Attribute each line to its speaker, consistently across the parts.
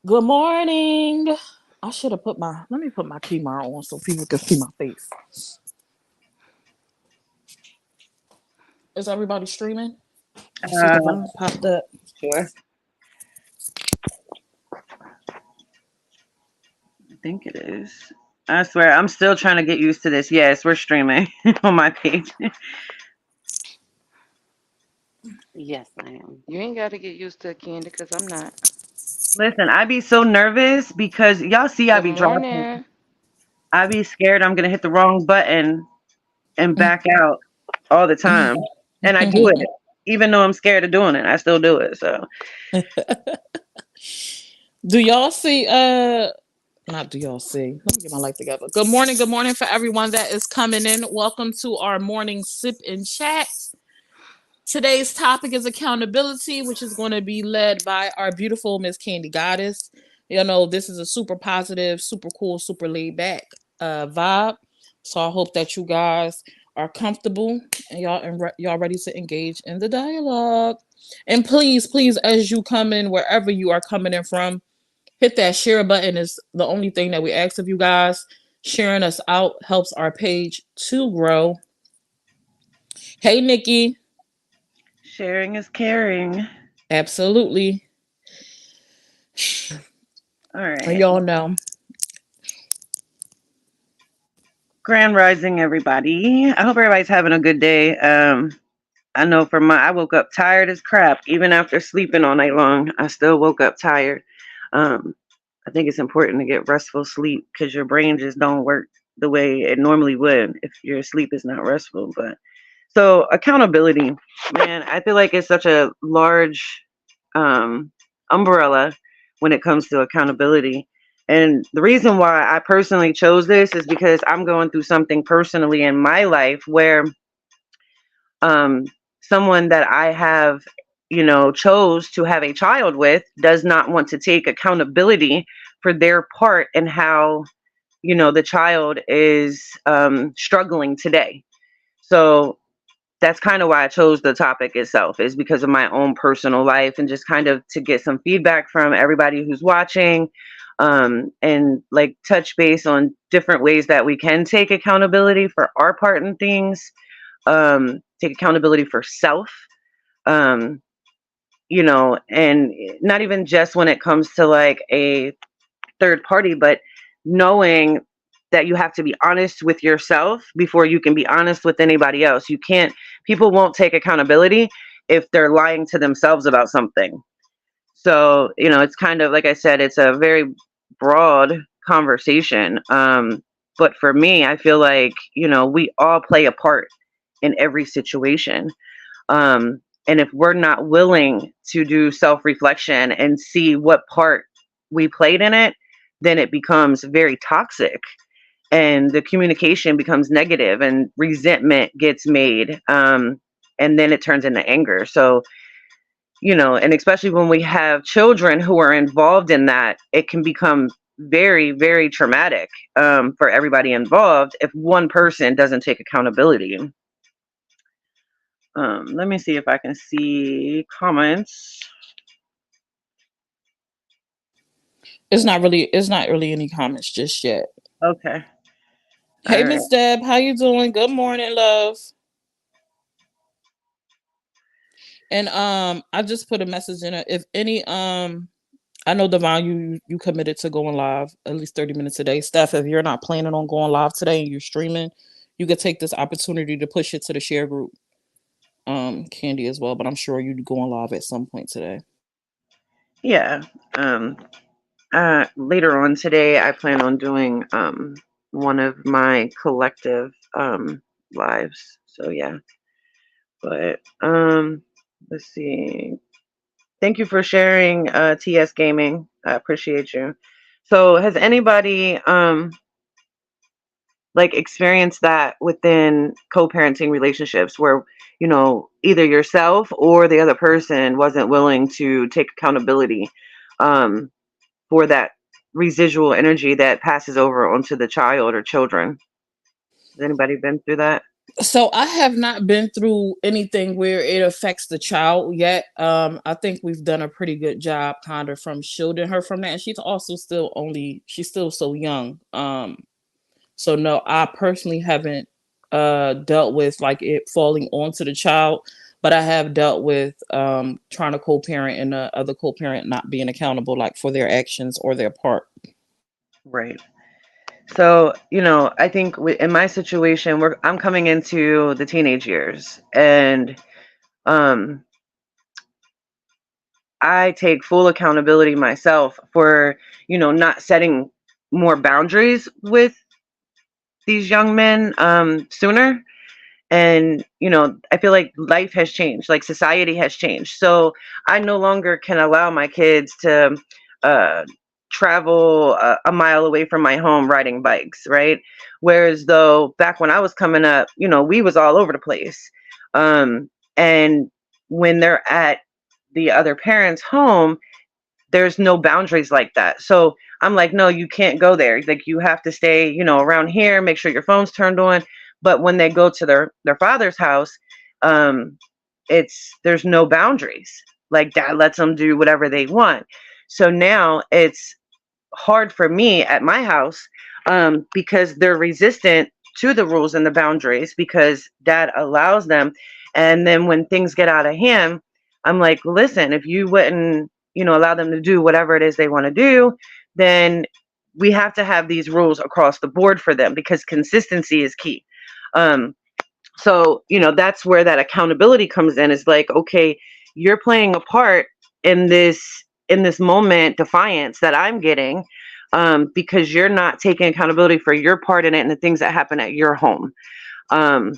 Speaker 1: Good morning. I should have let me put my camera on so people can see my face. Is everybody streaming? I see
Speaker 2: Uh,
Speaker 1: Divine popped up.
Speaker 2: sure. I think it is. I swear, I'm still trying to get used to this. Yes, we're streaming on my page.
Speaker 3: Yes, I am. You ain't got to get used to it, Candy, because I'm not.
Speaker 2: Listen, I be so nervous because y'all see I
Speaker 3: Good
Speaker 2: be dropping.
Speaker 3: morning.
Speaker 2: I be scared I'm gonna hit the wrong button and back out all the time. And I do it. Even though I'm scared of doing it, I still do it. So
Speaker 1: Do y'all see not do y'all see. Let me get my life together. Good morning for everyone that is coming in. Welcome to our morning sip and chat. Today's topic is accountability, which is going to be led by our beautiful Miss Candy Goddess. You know, this is a super positive, super cool, super laid back vibe. So I hope that you guys are comfortable and y'all ready to engage in the dialogue. And please, please, as you come in, wherever you are coming in from, hit that share button. Is the only thing that we ask of you guys. Sharing us out helps our page to grow. Hey, Nikki.
Speaker 2: sharing is caring.
Speaker 1: Absolutely.
Speaker 2: All
Speaker 1: And
Speaker 2: right.
Speaker 1: y'all know.
Speaker 2: Grand rising, everybody. I hope everybody's having a good day. I know I woke up tired as crap. Even after sleeping all night long, I still woke up tired. Um, I think it's important to get restful sleep because your brain just don't work the way it normally would if your sleep is not restful. But so accountability, man, I feel like it's such a large um, umbrella when it comes to accountability. And the reason why I personally chose this is because I'm going through something personally in my life where um, someone that I have, chose to have a child with does not want to take accountability for their part in how, the child is struggling today. So that's kind of why I chose the topic itself, is because of my own personal life and just kind of to get some feedback from everybody who's watching, and like touch base on different ways that we can take accountability for our part in things, take accountability for self, um, and not even just when it comes to like a third party, but knowing that you have to be honest with yourself before you can be honest with anybody else. People won't take accountability if they're lying to themselves about something. So, it's kind of, like I said, it's a very broad conversation. But for me, I feel like, we all play a part in every situation. Um, and if we're not willing to do self reflection and see what part we played in it, then it becomes very toxic and the communication becomes negative and resentment gets made. And then it turns into anger. So, and especially when we have children who are involved in that, it can become very, very traumatic for everybody involved if one person doesn't take accountability. Let me see if I can see comments.
Speaker 1: It's not really any comments just yet.
Speaker 2: Okay. All
Speaker 1: Hey,
Speaker 2: right.
Speaker 1: Miss Deb, how you doing? Good morning, love. And I just put a message in it. If any I know Devon, you committed to going live at least 30 minutes a day. Steph, if you're not planning on going live today and you're streaming, you could take this opportunity to push it to the share group. Candy as well, but I'm sure you'd going live at some point today.
Speaker 2: Yeah. Um, Later on today, I plan on doing one of my collective lives. So yeah. But let's see. Thank you for sharing, TS Gaming. I appreciate you. So has anybody like experienced that within co-parenting relationships where either yourself or the other person wasn't willing to take accountability um, for that residual energy that passes over onto the child or children? Has anybody been through that?
Speaker 1: So I have not been through anything where it affects the child yet. I think we've done a pretty good job kind of from shielding her from that. And she's still so young. So no, I personally haven't dealt with like it falling onto the child, but I have dealt with trying to co-parent and the other co-parent not being accountable like for their actions or their part.
Speaker 2: Right. So, I think in my situation, I'm coming into the teenage years, and um, I take full accountability myself for, not setting more boundaries with these young men sooner. And I feel like life has changed, like society has changed, so I no longer can allow my kids to uh, travel a mile away from my home riding bikes, right? Whereas though back when I was coming up, we was all over the place. And when they're at the other parent's home, there's no boundaries like that. So I'm like, no, you can't go there. Like, you have to stay, around here, make sure your phone's turned on. But when they go to their father's house, um, there's no boundaries. Like, dad lets them do whatever they want. So now it's hard for me at my house, because they're resistant to the rules and the boundaries because dad allows them. And then when things get out of hand, I'm like, listen, if you wouldn't, allow them to do whatever it is they want to do, then we have to have these rules across the board for them because consistency is key. Um, so that's where that accountability comes in, is like, okay, you're playing a part in this moment defiance that I'm getting, because you're not taking accountability for your part in it and the things that happen at your home. um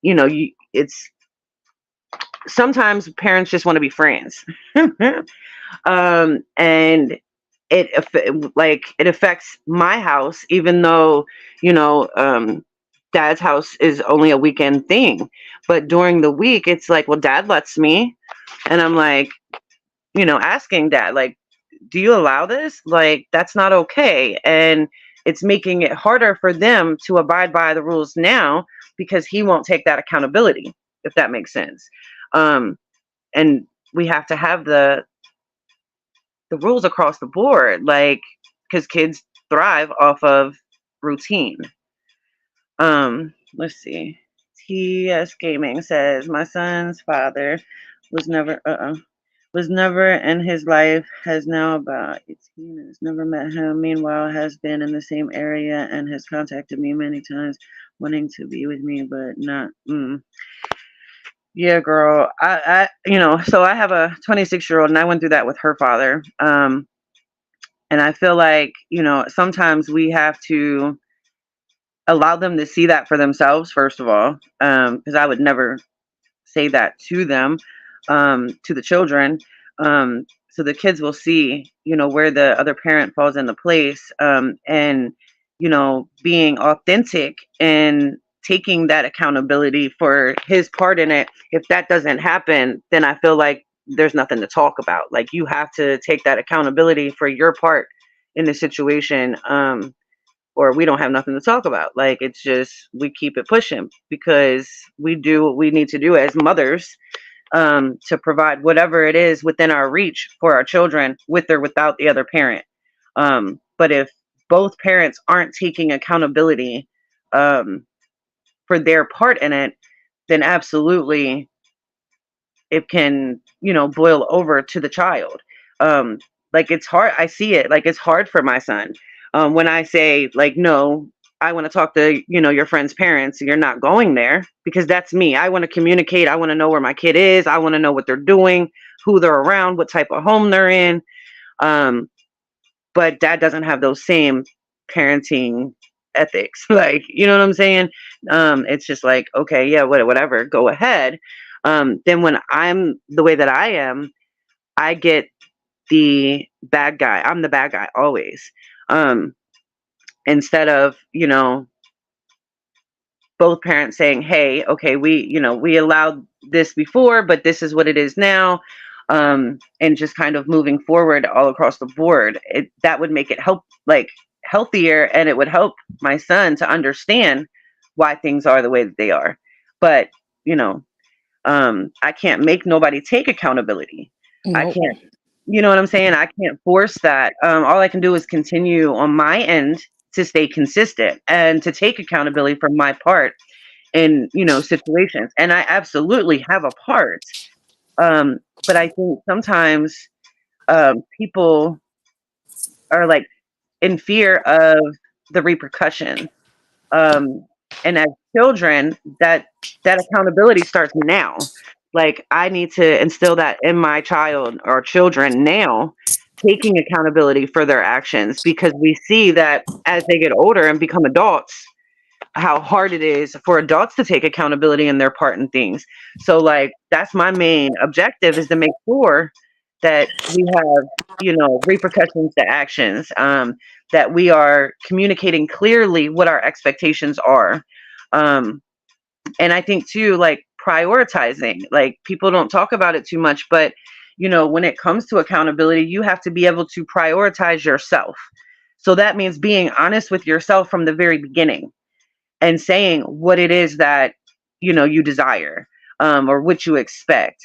Speaker 2: it's sometimes parents just want to be friends. And it affects my house, even though dad's house is only a weekend thing, but during the week it's like, well, dad lets me. And I'm like, asking dad, like, do you allow this? Like, that's not okay. And it's making it harder for them to abide by the rules now because he won't take that accountability, if that makes sense. um and we have to have the rules across the board, like, because kids thrive off of routine. Let's see. TS Gaming says my son's father was never was never in his life, has now about 18 and has never met him. Meanwhile, has been in the same area and has contacted me many times wanting to be with me, but not. Yeah, girl. So I have a 26-year-old, and I went through that with her father. And I feel like, sometimes we have to allow them to see that for themselves, first of all, because I would never say that to them, to the children. So the kids will see, where the other parent falls into place, and, being authentic and taking that accountability for his part in it. If that doesn't happen, then I feel like there's nothing to talk about. Like, you have to take that accountability for your part in the situation. Or we don't have nothing to talk about. Like, it's just, we keep it pushing because we do what we need to do as mothers, to provide whatever it is within our reach for our children, with or without the other parent. But if both parents aren't taking accountability, um, for their part in it, then absolutely it can, boil over to the child. Um, like, it's hard. I see it. Like, it's hard for my son. When I say, like, no, I want to talk to, your friend's parents, you're not going there, because that's me. I want to communicate. I want to know where my kid is. I want to know what they're doing, who they're around, what type of home they're in. Um, but dad doesn't have those same parenting ethics. Like, you know what I'm saying? It's just like, okay, yeah, whatever, go ahead. Then when I'm the way that I am, I get the bad guy. I'm the bad guy always. Um, Instead of, both parents saying, hey, okay, we allowed this before, but this is what it is now. And just kind of moving forward all across the board, that would make it healthier, and it would help my son to understand why things are the way that they are. But, you know, I can't make nobody take accountability. I
Speaker 1: Nope.
Speaker 2: can't, you know what I'm saying? I can't force that. All I can do is continue on my end to stay consistent and to take accountability for my part in, situations. And I absolutely have a part. But I think sometimes people are like in fear of the repercussions. Um, and as children, that accountability starts now. Like I need to instill that in my child or children now, taking accountability for their actions because we see that as they get older and become adults, how hard it is for adults to take accountability in their part in things. So like that's my main objective is to make sure that we have, repercussions to actions, that we are communicating clearly what our expectations are. Um, and I think too, like prioritizing, like people don't talk about it too much, but when it comes to accountability, you have to be able to prioritize yourself. So that means being honest with yourself from the very beginning and saying what it is that you desire, or what you expect.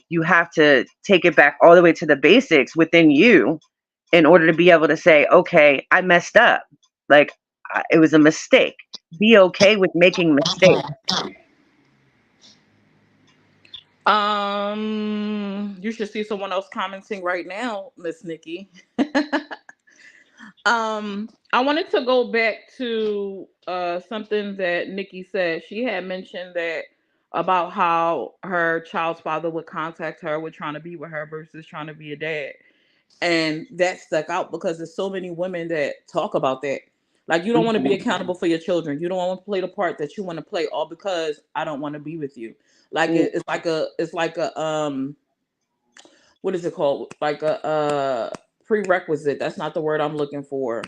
Speaker 2: You have to take it back all the way to the basics within you in order to be able to say, okay, I messed up. Like it was a mistake. Be okay with making mistakes.
Speaker 1: You should see someone else commenting right now, Miss Nikki. I wanted to go back to something that Nikki said. She had mentioned that about how her child's father would contact her with trying to be with her versus trying to be a dad. And that stuck out because there's so many women that talk about that. Like you don't want to be
Speaker 2: Mhm.
Speaker 1: accountable for your children. You don't want to play the part that you want to play all because I don't want to be with you. Like
Speaker 2: Mm.
Speaker 1: it's like a what is it called? Like a prerequisite. That's not the word I'm looking for.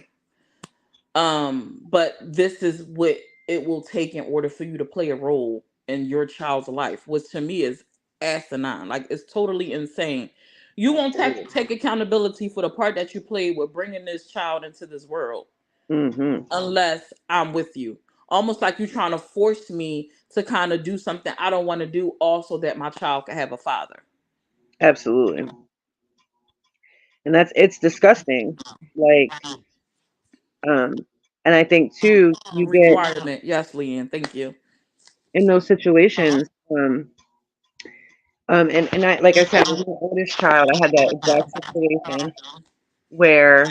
Speaker 1: But this is what it will take in order for you to play a role in your child's life, which to me is asinine. Like it's totally insane. You won't take accountability for the part that you played with bringing this child into this world
Speaker 2: Mhm.
Speaker 1: unless I'm with you. Almost like you trying to force me to kind of do something I don't want to do, also that my child can have a father.
Speaker 2: Absolutely. And it's disgusting. Like, um, and I think too, you get
Speaker 1: Requirement. Yes, Leanne. Thank you.
Speaker 2: in those situations. And I, like I said, with my oldest child, I had that exact situation where,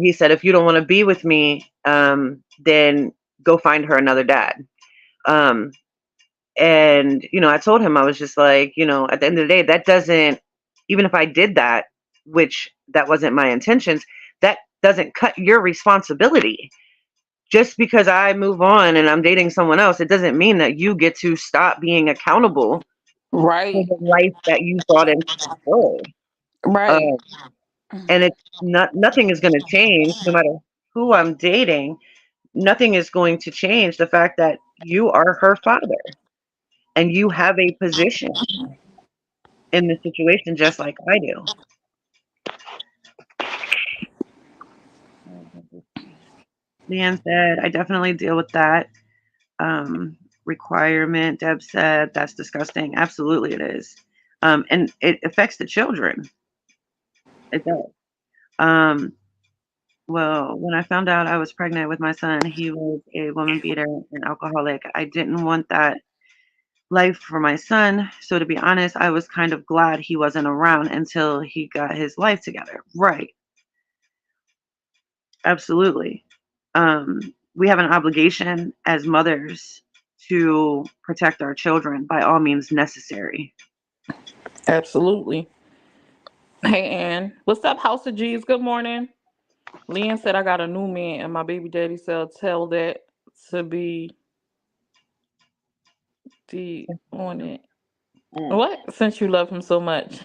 Speaker 2: he said, if you don't want to be with me, then go find her another dad. Um, and, I told him, I was just like, at the end of the day, that doesn't, even if I did that, which that wasn't my intentions, that doesn't cut your responsibility. Just because I move on and I'm dating someone else, it doesn't mean that you get to stop being accountable for
Speaker 1: Right.
Speaker 2: the life that you brought into this world.
Speaker 1: Right.
Speaker 2: Um, and it's nothing is going to change no matter who I'm dating. Nothing is going to change the fact that you are her father and you have a position in the situation just like I do. Leanne said, I definitely deal with that requirement. Deb said, that's disgusting. Absolutely, it is. And it affects the children. It does. Um, well, when I found out I was pregnant with my son, he was a woman beater and alcoholic. I didn't want that life for my son. So, to be honest, I was kind of glad he wasn't around until he got his life together. Right. Absolutely. We have an obligation as mothers to protect our children by all means necessary.
Speaker 1: Absolutely. Hey, Ann. What's up, House of G's? Good morning. Leanne said I got a new man, and my baby daddy said tell that to be the on it.
Speaker 2: Mm.
Speaker 1: What? Since you love him so much.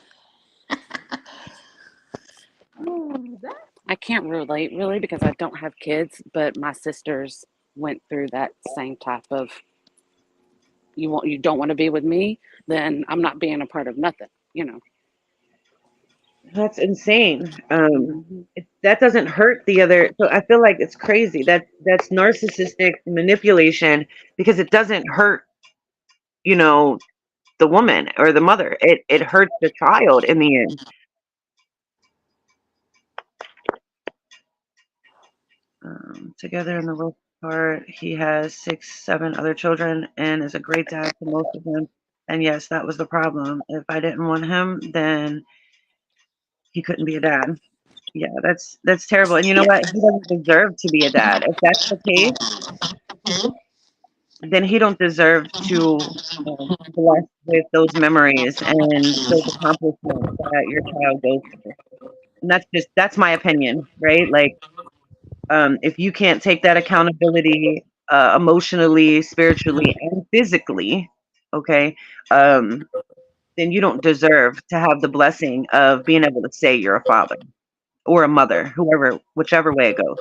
Speaker 1: Oh,
Speaker 3: I can't relate really because I don't have kids, but my sisters went through that same type of you don't want to be with me, then I'm not being a part of nothing.
Speaker 2: That's insane.
Speaker 3: Hmm.
Speaker 2: That doesn't hurt the other. So I feel like it's crazy. That's narcissistic manipulation because it doesn't hurt, you know, the woman or the mother. It hurts the child in the end. Together in the worst part, he has six, seven other children and is a great dad to most of them. And yes, that was the problem. If I didn't want him, then he couldn't be a dad. Yeah, that's terrible. And you know what? He doesn't deserve to be a dad. If that's the case, then he don't deserve to be blessed with those memories and those accomplishments that your child goes through. And that's my opinion, right? Like, if you can't take that accountability, emotionally, spiritually, and physically, okay, um, then you don't deserve to have the blessing of being able to say you're a father or a mother, whoever, whichever way it goes.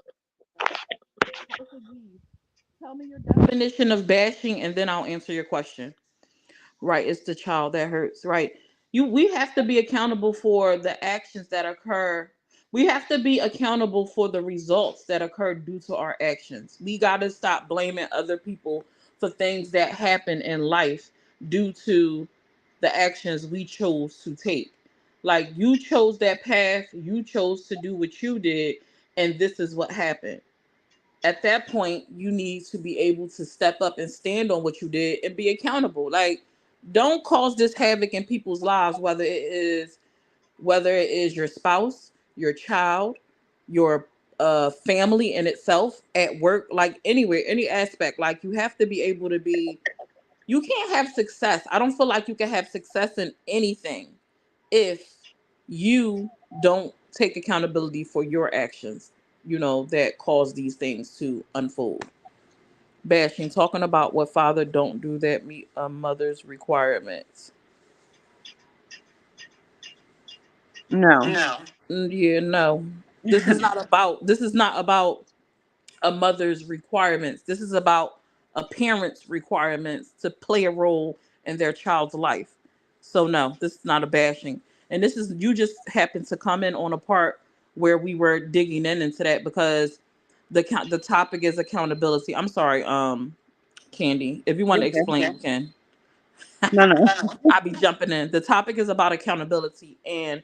Speaker 1: Tell me your definition of bashing, and then I'll answer your question. Right, it's the child that hurts. Right, we have to be accountable for the actions that occur. We have to be accountable for the results that occur due to our actions. We got to stop blaming other people for things that happen in life due to the actions we chose to take. Like, you chose that path, you chose to do what you did, and this is what happened. At that point, you need to be able to step up and stand on what you did and be accountable. Like, don't cause this havoc in people's lives, whether it is your spouse, your child, your family in itself, at work, like anywhere, any aspect. Like, you have to be able to be. You can't have success. I don't feel like you can have success in anything if you don't take accountability for your actions, that cause these things to unfold. Bashing, talking about what father don't do that meet a mother's requirements.
Speaker 2: No.
Speaker 1: Yeah, no. This is not about a mother's requirements. This is about a parent's requirements to play a role in their child's life. So no, this is not a bashing. And this is, you just happen to come in on a part where we were digging into that, because the topic is accountability. I'm sorry, Candy. If you want to
Speaker 2: Okay.
Speaker 1: explain, you can.
Speaker 2: No, no.
Speaker 1: I'll be jumping in. The topic is about accountability, and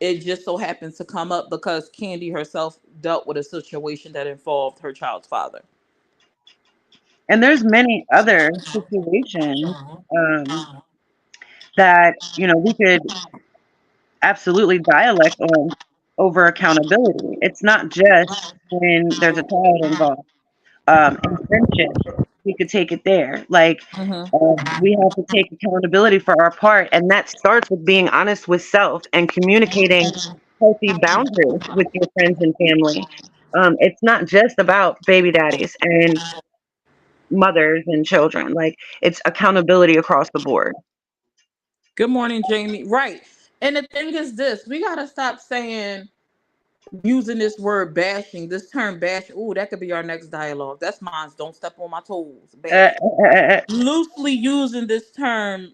Speaker 1: it just so happens to come up because Candy herself dealt with a situation that involved her child's father.
Speaker 2: And there's many other situations um, that we could absolutely dialect on over accountability. It's not just when there's a child involved. In friendship, we could take it there. Like,
Speaker 1: Hmm.
Speaker 2: we have to take accountability for our part, and that starts with being honest with self and communicating healthy boundaries with your friends and family. It's not just about baby daddies and mothers and children. Like, it's accountability across the board.
Speaker 1: Good morning, Jamie. Right. And the thing is this, we gotta stop saying, using this word bashing, this term bash. Ooh, that could be our next dialogue. That's mine. Don't step on my toes.
Speaker 2: Uh,
Speaker 1: Bashing.
Speaker 2: uh, uh, uh,
Speaker 1: Loosely using this term,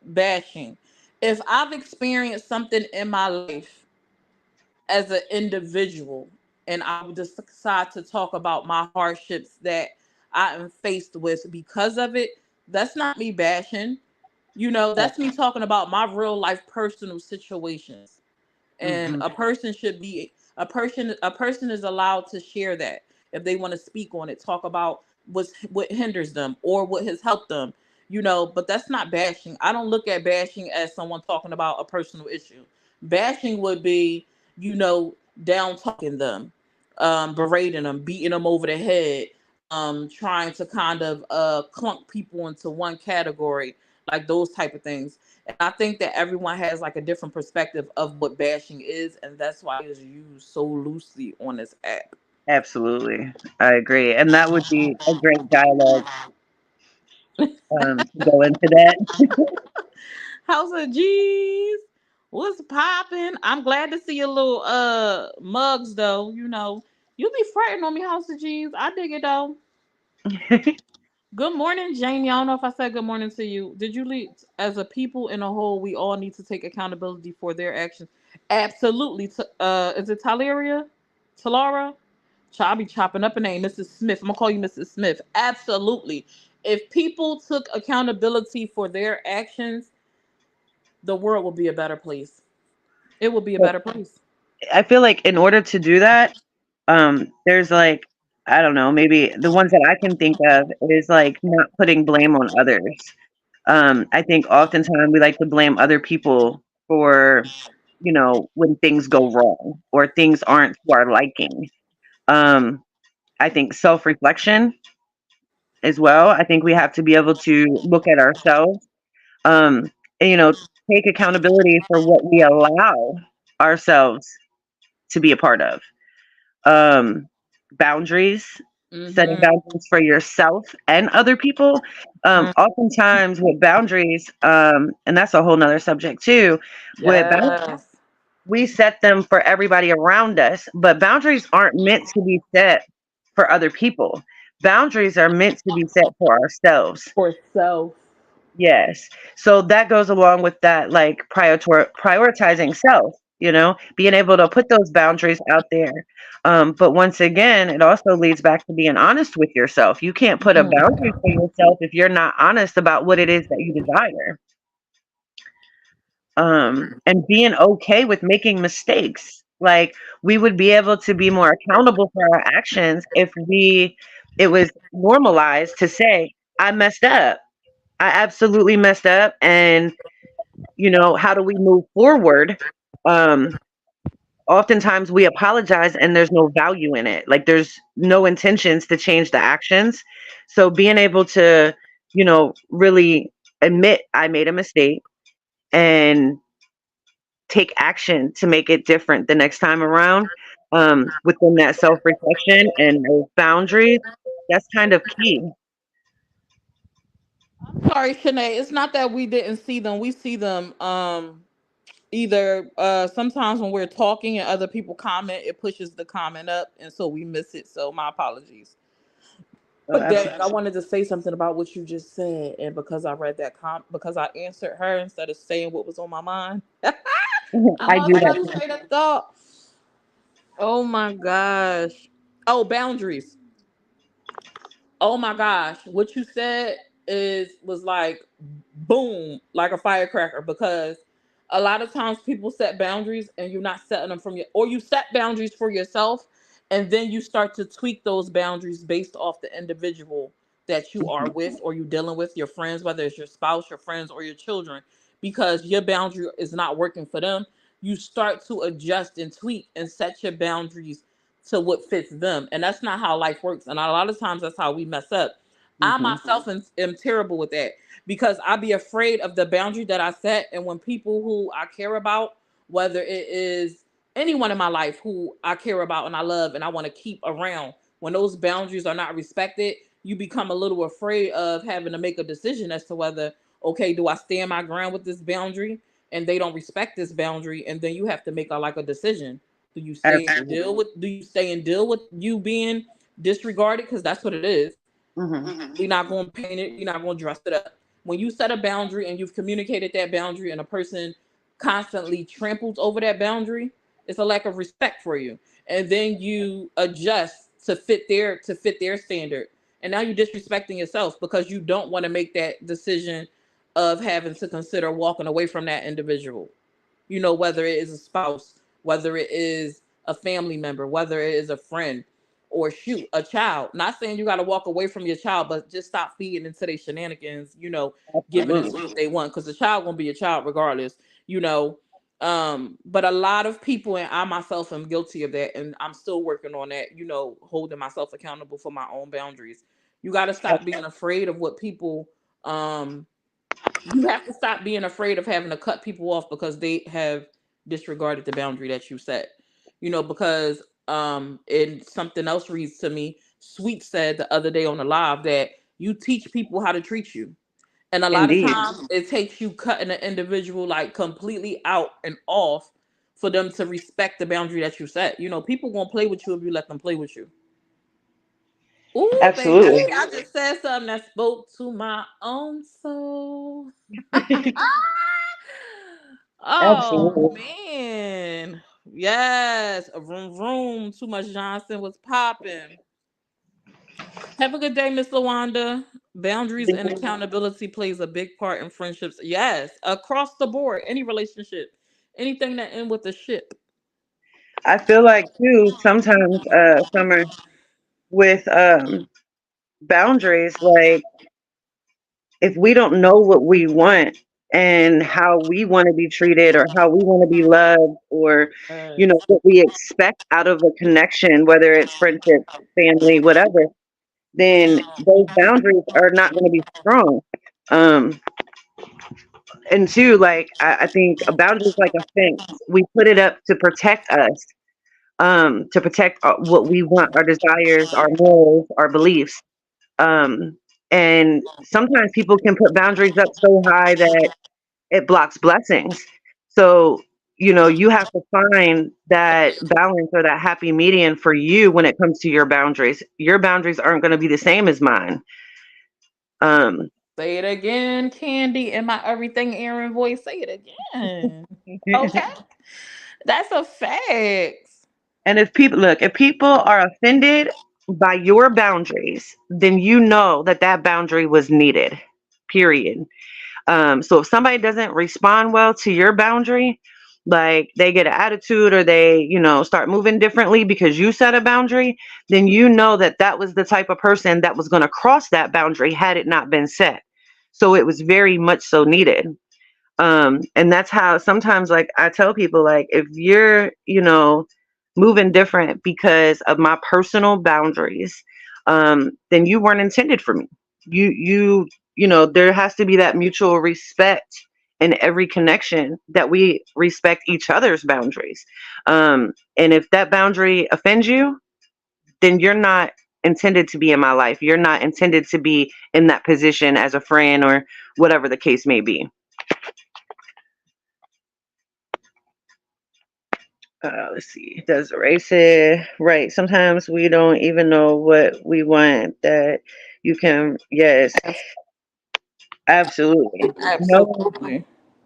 Speaker 1: bashing. If I've experienced something in my life as an individual, and I would just decide to talk about my hardships that I am faced with because of it, that's not me bashing. That's me talking about my real life personal situations. And
Speaker 2: mhm.
Speaker 1: a person is allowed to share that if they want to speak on it, talk about what hinders them or what has helped them. But that's not bashing. I don't look at bashing as someone talking about a personal issue. Bashing would be, down talking them, berating them, beating them over the head, trying to kind of clunk people into one category, like those type of things. And I think that everyone has like a different perspective of what bashing is, and that's why it's used so loosely on this app.
Speaker 2: Absolutely. I agree. And that would be a great dialogue to go into that.
Speaker 1: How's it, G's? What's popping? I'm glad to see your little mugs though. You be fretting on me, House of G's. I dig it though. Good morning, Jamie. I don't know if I said good morning to you. Did you leave as a people in a whole? We all need to take accountability for their actions. Absolutely. Is it Talaria? Talara? I'll be chopping up a name, Mrs. Smith. I'm gonna call you Mrs. Smith. Absolutely. If people took accountability for their actions, the world would be a better place. It would be a
Speaker 2: But
Speaker 1: better place.
Speaker 2: I feel like in order to do that, there's like, I don't know, maybe the ones that I can think of is like not putting blame on others. I think oftentimes we like to blame other people for, when things go wrong or things aren't to our liking. Um, I think self reflection as well. I think we have to be able to look at ourselves, and, take accountability for what we allow ourselves to be a part of. um, Boundaries, setting
Speaker 1: Mm-hmm.
Speaker 2: boundaries for yourself and other people. Oftentimes with boundaries, and that's a whole nother subject too. With boundaries,
Speaker 1: Yes.
Speaker 2: we set them for everybody around us, but boundaries aren't meant to be set for other people. Boundaries are meant to be set for ourselves.
Speaker 1: For self.
Speaker 2: Yes. So that goes along with that, like prioritizing self, being able to put those boundaries out there. But once again, it also leads back to being honest with yourself. You can't put a boundary for yourself if you're not honest about what it is that you desire. And being okay with making mistakes. Like, we would be able to be more accountable for our actions if it was normalized to say, I messed up. I absolutely messed up. And how do we move forward? um Oftentimes we apologize and there's no value in it, like there's no intentions to change the actions. So being able to really admit I made a mistake and take action to make it different the next time around, within that self-reflection and those boundaries, that's kind of key.
Speaker 1: Sorry, Shanae. It's not that we didn't see them. We see them either sometimes when we're talking and other people comment, it pushes the comment up and so we miss it. So my apologies.
Speaker 2: Oh,
Speaker 1: But
Speaker 2: absolutely.
Speaker 1: Dad, I wanted to say something about what you just said, and because I read that because I answered her instead of saying what was on my mind. I
Speaker 2: I do
Speaker 1: lost
Speaker 2: that
Speaker 1: my
Speaker 2: too.
Speaker 1: train of thought. Oh my gosh. Oh, boundaries. Oh my gosh, what you said was like boom, like a firecracker, because a lot of times people set boundaries and you're not setting them from your, or you set boundaries for yourself and then you start to tweak those boundaries based off the individual that you are with or you dealing with, your friends, whether it's your spouse, your friends, or your children, because your boundary is not working for them. You start to adjust and tweak and set your boundaries to what fits them. And that's not how life works. And a lot of times that's how we mess up. I
Speaker 2: Hmm.
Speaker 1: myself am terrible with that because I be afraid of the boundary that I set. And when people who I care about, whether it is anyone in my life who I care about and I love and I want to keep around, when those boundaries are not respected, you become a little afraid of having to make a decision as to whether, okay, do I stand my ground with this boundary and they don't respect this boundary? And then you have to make a decision.
Speaker 2: Absolutely.
Speaker 1: Do you stay and deal with you being disregarded? Because that's what it is.
Speaker 2: Hmm.
Speaker 1: We're not going to paint it, you're not going to dress it up. When you set a boundary and you've communicated that boundary and a person constantly tramples over that boundary, it's a lack of respect for you. And then you adjust to fit their standard. And now you're disrespecting yourself because you don't want to make that decision of having to consider walking away from that individual. Whether it is a spouse, whether it is a family member, whether it is a friend, or shoot, a child. Not saying you got to walk away from your child, but just stop feeding into their shenanigans, giving into
Speaker 2: Absolutely.
Speaker 1: what they want, because the child gonna be a child regardless, you know. But a lot of people, and I myself am guilty of that, and I'm still working on that, holding myself accountable for my own boundaries. You got to stop being afraid of what people um you have to stop being afraid of having to cut people off because they have disregarded the boundary that you set. Because and something else reads to me, Sweet said the other day on the live that you teach people how to treat you. And a lot of
Speaker 2: Indeed.
Speaker 1: times it takes you cutting an individual like completely out and off for them to respect the boundary that you set. People gonna play with you if you let them play with you. Ooh, baby, I
Speaker 2: Absolutely.
Speaker 1: think I just said something that spoke to my own soul. Oh
Speaker 2: Absolutely.
Speaker 1: man. Yes. A vroom vroom. Too much Johnson was popping. Have a good day, Miss Lawanda. Boundaries and accountability plays a big part in friendships. Yes, across the board, any relationship, anything that end with a ship.
Speaker 2: I feel like too sometimes, Summer, with boundaries, like if we don't know what we want and how we want to be treated or how we want to be loved or
Speaker 1: Yes.
Speaker 2: what we expect out of a connection, whether it's friendship, family, whatever, then those boundaries are not going to be strong. um and two, like I think a boundary is like a fence. We put it up to protect us, to protect what we want, our desires, our morals, our beliefs. um and sometimes people can put boundaries up so high that it blocks blessings. So, you have to find that balance or that happy median for you when it comes to your boundaries. Your boundaries aren't going to be the same as mine. Um,
Speaker 1: Say it again, Candy, in my everything Aaron voice. Say it again. Okay, that's a fact.
Speaker 2: and if people are offended by your boundaries, then you know that that boundary was needed, period. So if somebody doesn't respond well to your boundary, like they get an attitude or they, start moving differently because you set a boundary, then you know that that was the type of person that was going to cross that boundary had it not been set. So it was very much so needed. And that's how sometimes, like, I tell people, like, if you're, moving different because of my personal boundaries, then you weren't intended for me. There has to be that mutual respect in every connection, that we respect each other's boundaries. And if that boundary offends you, then you're not intended to be in my life. You're not intended to be in that position as a friend or whatever the case may be. Let's see. Does erase it right? Sometimes we don't even know what we want. That you can, yes,
Speaker 1: Yes,
Speaker 2: absolutely. Knowing,
Speaker 1: absolutely.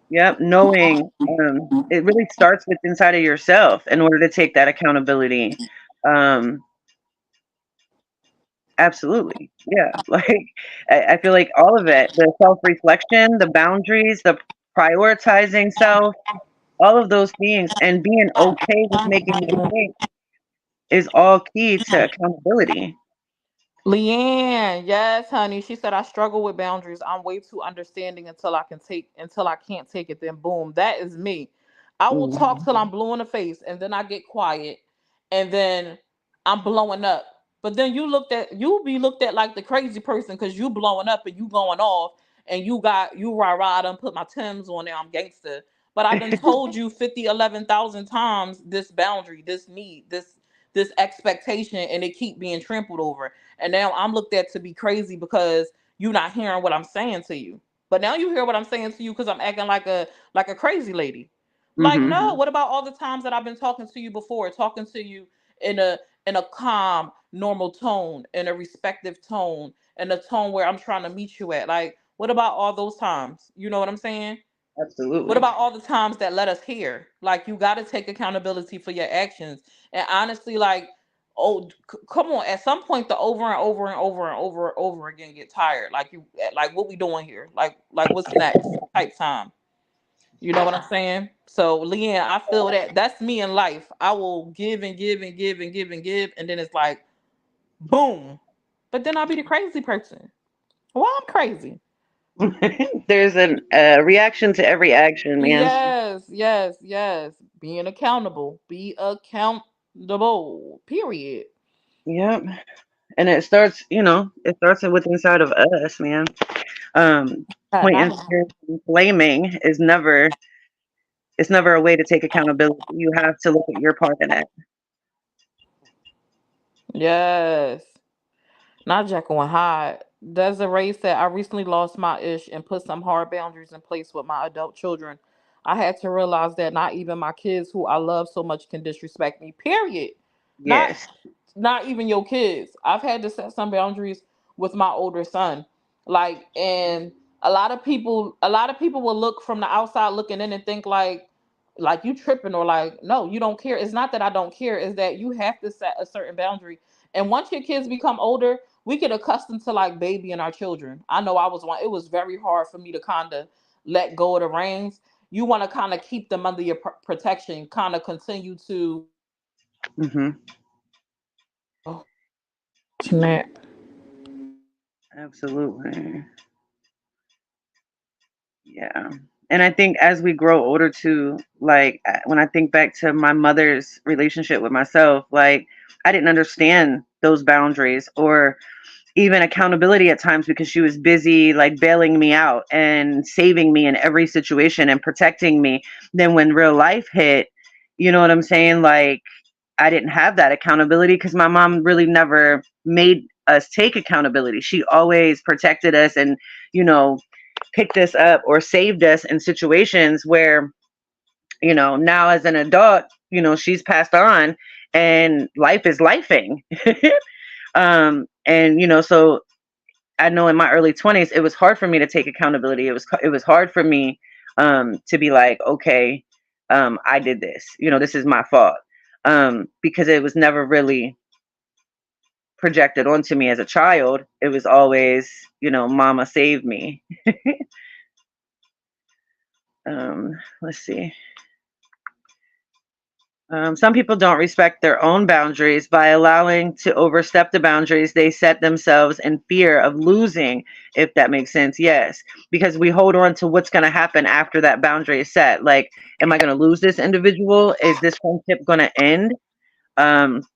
Speaker 2: yep, knowing. It really starts with inside of yourself in order to take that accountability. Um, absolutely, yeah. Like I feel like all of it, the self reflection, the boundaries, the prioritizing self, all of those things, and being okay with making mistakes is all key to accountability.
Speaker 1: Leanne, yes, honey. She said I struggle with boundaries. I'm way too understanding until I can't take it. Then boom, that is me. I will
Speaker 2: Mm.
Speaker 1: talk till I'm blue in the face, and then I get quiet, and then I'm blowing up. But then you be looked at like the crazy person because you blowing up and you going off, and you rah rah. I done put my Timbs on there. I'm gangster. But I done told you 50, 11,000 times this boundary, this need, this expectation, and it keep being trampled over, and now I'm looked at to be crazy because you're not hearing what I'm saying to you. But now you hear what I'm saying to you because I'm acting like a crazy lady. Like,
Speaker 2: Hmm.
Speaker 1: no, what about all the times that I've been talking to you before, talking to you in a calm, normal tone, in a respective tone, in a tone where I'm trying to meet you at? Like, what about all those times? You know what I'm saying? What
Speaker 2: Absolutely.
Speaker 1: about all the times that let us hear? Like, you got to take accountability for your actions. And honestly, like, oh, come on. At some point, the over and over and over and over and over again get tired. Like, what we doing here? Like, what's next? Type time. You know what I'm saying? So, Leanne, I feel that that's me in life. I will give and give and give and give and give, and then it's like, boom. But then I'll be the crazy person. Well, I'm crazy.
Speaker 2: There's a reaction to every action, man.
Speaker 1: Yes, yes, yes. Being accountable. Be accountable. Period.
Speaker 2: Yep. And it starts with inside of us, man. Um, Pointing
Speaker 1: Not
Speaker 2: fingers and blaming is never, it's never a way to take accountability. You have to look at your part in it.
Speaker 1: yes. Not Jekyll and Hyde. Desiree said, I recently lost my ish and put some hard boundaries in place with my adult children. I had to realize that not even my kids who I love so much can disrespect me. Period. Not
Speaker 2: Yes.
Speaker 1: not even your kids. I've had to set some boundaries with my older son. Like, and a lot of people will look from the outside looking in and think like you tripping, or like, no, you don't care. It's not that I don't care, is that you have to set a certain boundary. And once your kids become older, we get accustomed to like babying our children. I know I was one. It was very hard for me to kind of let go of the reins. You want to kind of keep them under your protection, kind of continue to.
Speaker 2: Hmm.
Speaker 1: Oh, snap.
Speaker 2: Absolutely. Yeah. And I think as we grow older too, like when I think back to my mother's relationship with myself, like I didn't understand those boundaries or even accountability at times because she was busy like bailing me out and saving me in every situation and protecting me. Then when real life hit, you know what I'm saying? Like I didn't have that accountability because my mom really never made us take accountability. She always protected us and, you know, picked us up or saved us in situations where, now as an adult, she's passed on and life is lifing. And so I know in my early 20s, it was hard for me to take accountability. It was hard for me to be like, okay, I did this. This is my fault, because it was never really projected onto me as a child. It was always, Mama saved me. Let's see. Some people don't respect their own boundaries by allowing to overstep the boundaries they set themselves in fear of losing, if that makes sense. Yes, because we hold on to what's going to happen after that boundary is set. Like, am I going to lose this individual? Is this friendship going to end?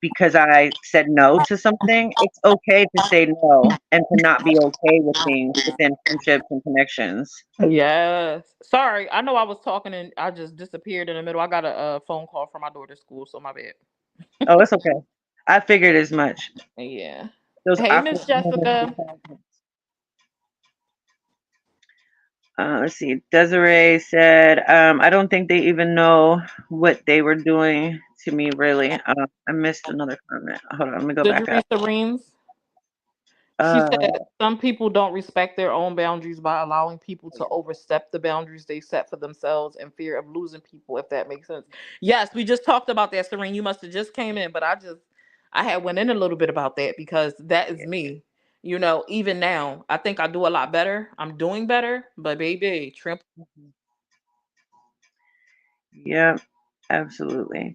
Speaker 2: Because I said no to something. It's okay to say no and to not be okay with things within friendships and connections.
Speaker 1: Yes. Sorry, I know I was talking and I just disappeared in the middle. I got a, phone call from my daughter's school, so my bad.
Speaker 2: Oh, it's okay. I figured as much.
Speaker 1: Yeah.
Speaker 2: Those
Speaker 1: Hey,
Speaker 2: awkward
Speaker 1: Miss
Speaker 2: moments
Speaker 1: Jessica.
Speaker 2: become. Let's see. Desiree said, I don't think they even know what they were doing to me, really. I missed another comment. Hold on, let me go
Speaker 1: Did you
Speaker 2: back up.
Speaker 1: read Serene's? She said
Speaker 2: Uh,
Speaker 1: some people don't respect their own boundaries by allowing people to overstep the boundaries they set for themselves in fear of losing people, if that makes sense. Yes, we just talked about that, Serene. You must have just came in, but I had went in a little bit about that because that is me. Even now, I think I do a lot better. I'm doing better, but baby, trim.
Speaker 2: yeah, absolutely.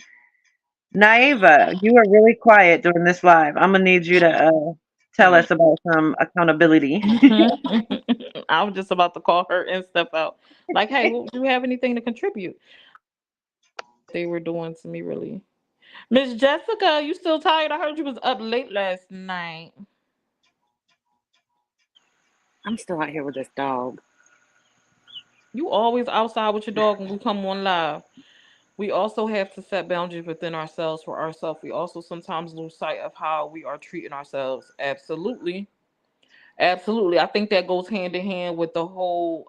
Speaker 2: Naiva, you are really quiet during this live. I'm gonna need you to tell us about some accountability.
Speaker 1: I was just about to call her and stuff out. Like, hey, do you have anything to contribute? They were doing to me, really. Miss Jessica, you still tired? I heard you was up late last night.
Speaker 3: I'm still out here with this dog.
Speaker 1: You always outside with your dog when we come on live. We also have to set boundaries within ourselves for ourselves. We also sometimes lose sight of how we are treating ourselves. Absolutely. Absolutely. I think that goes hand in hand with the whole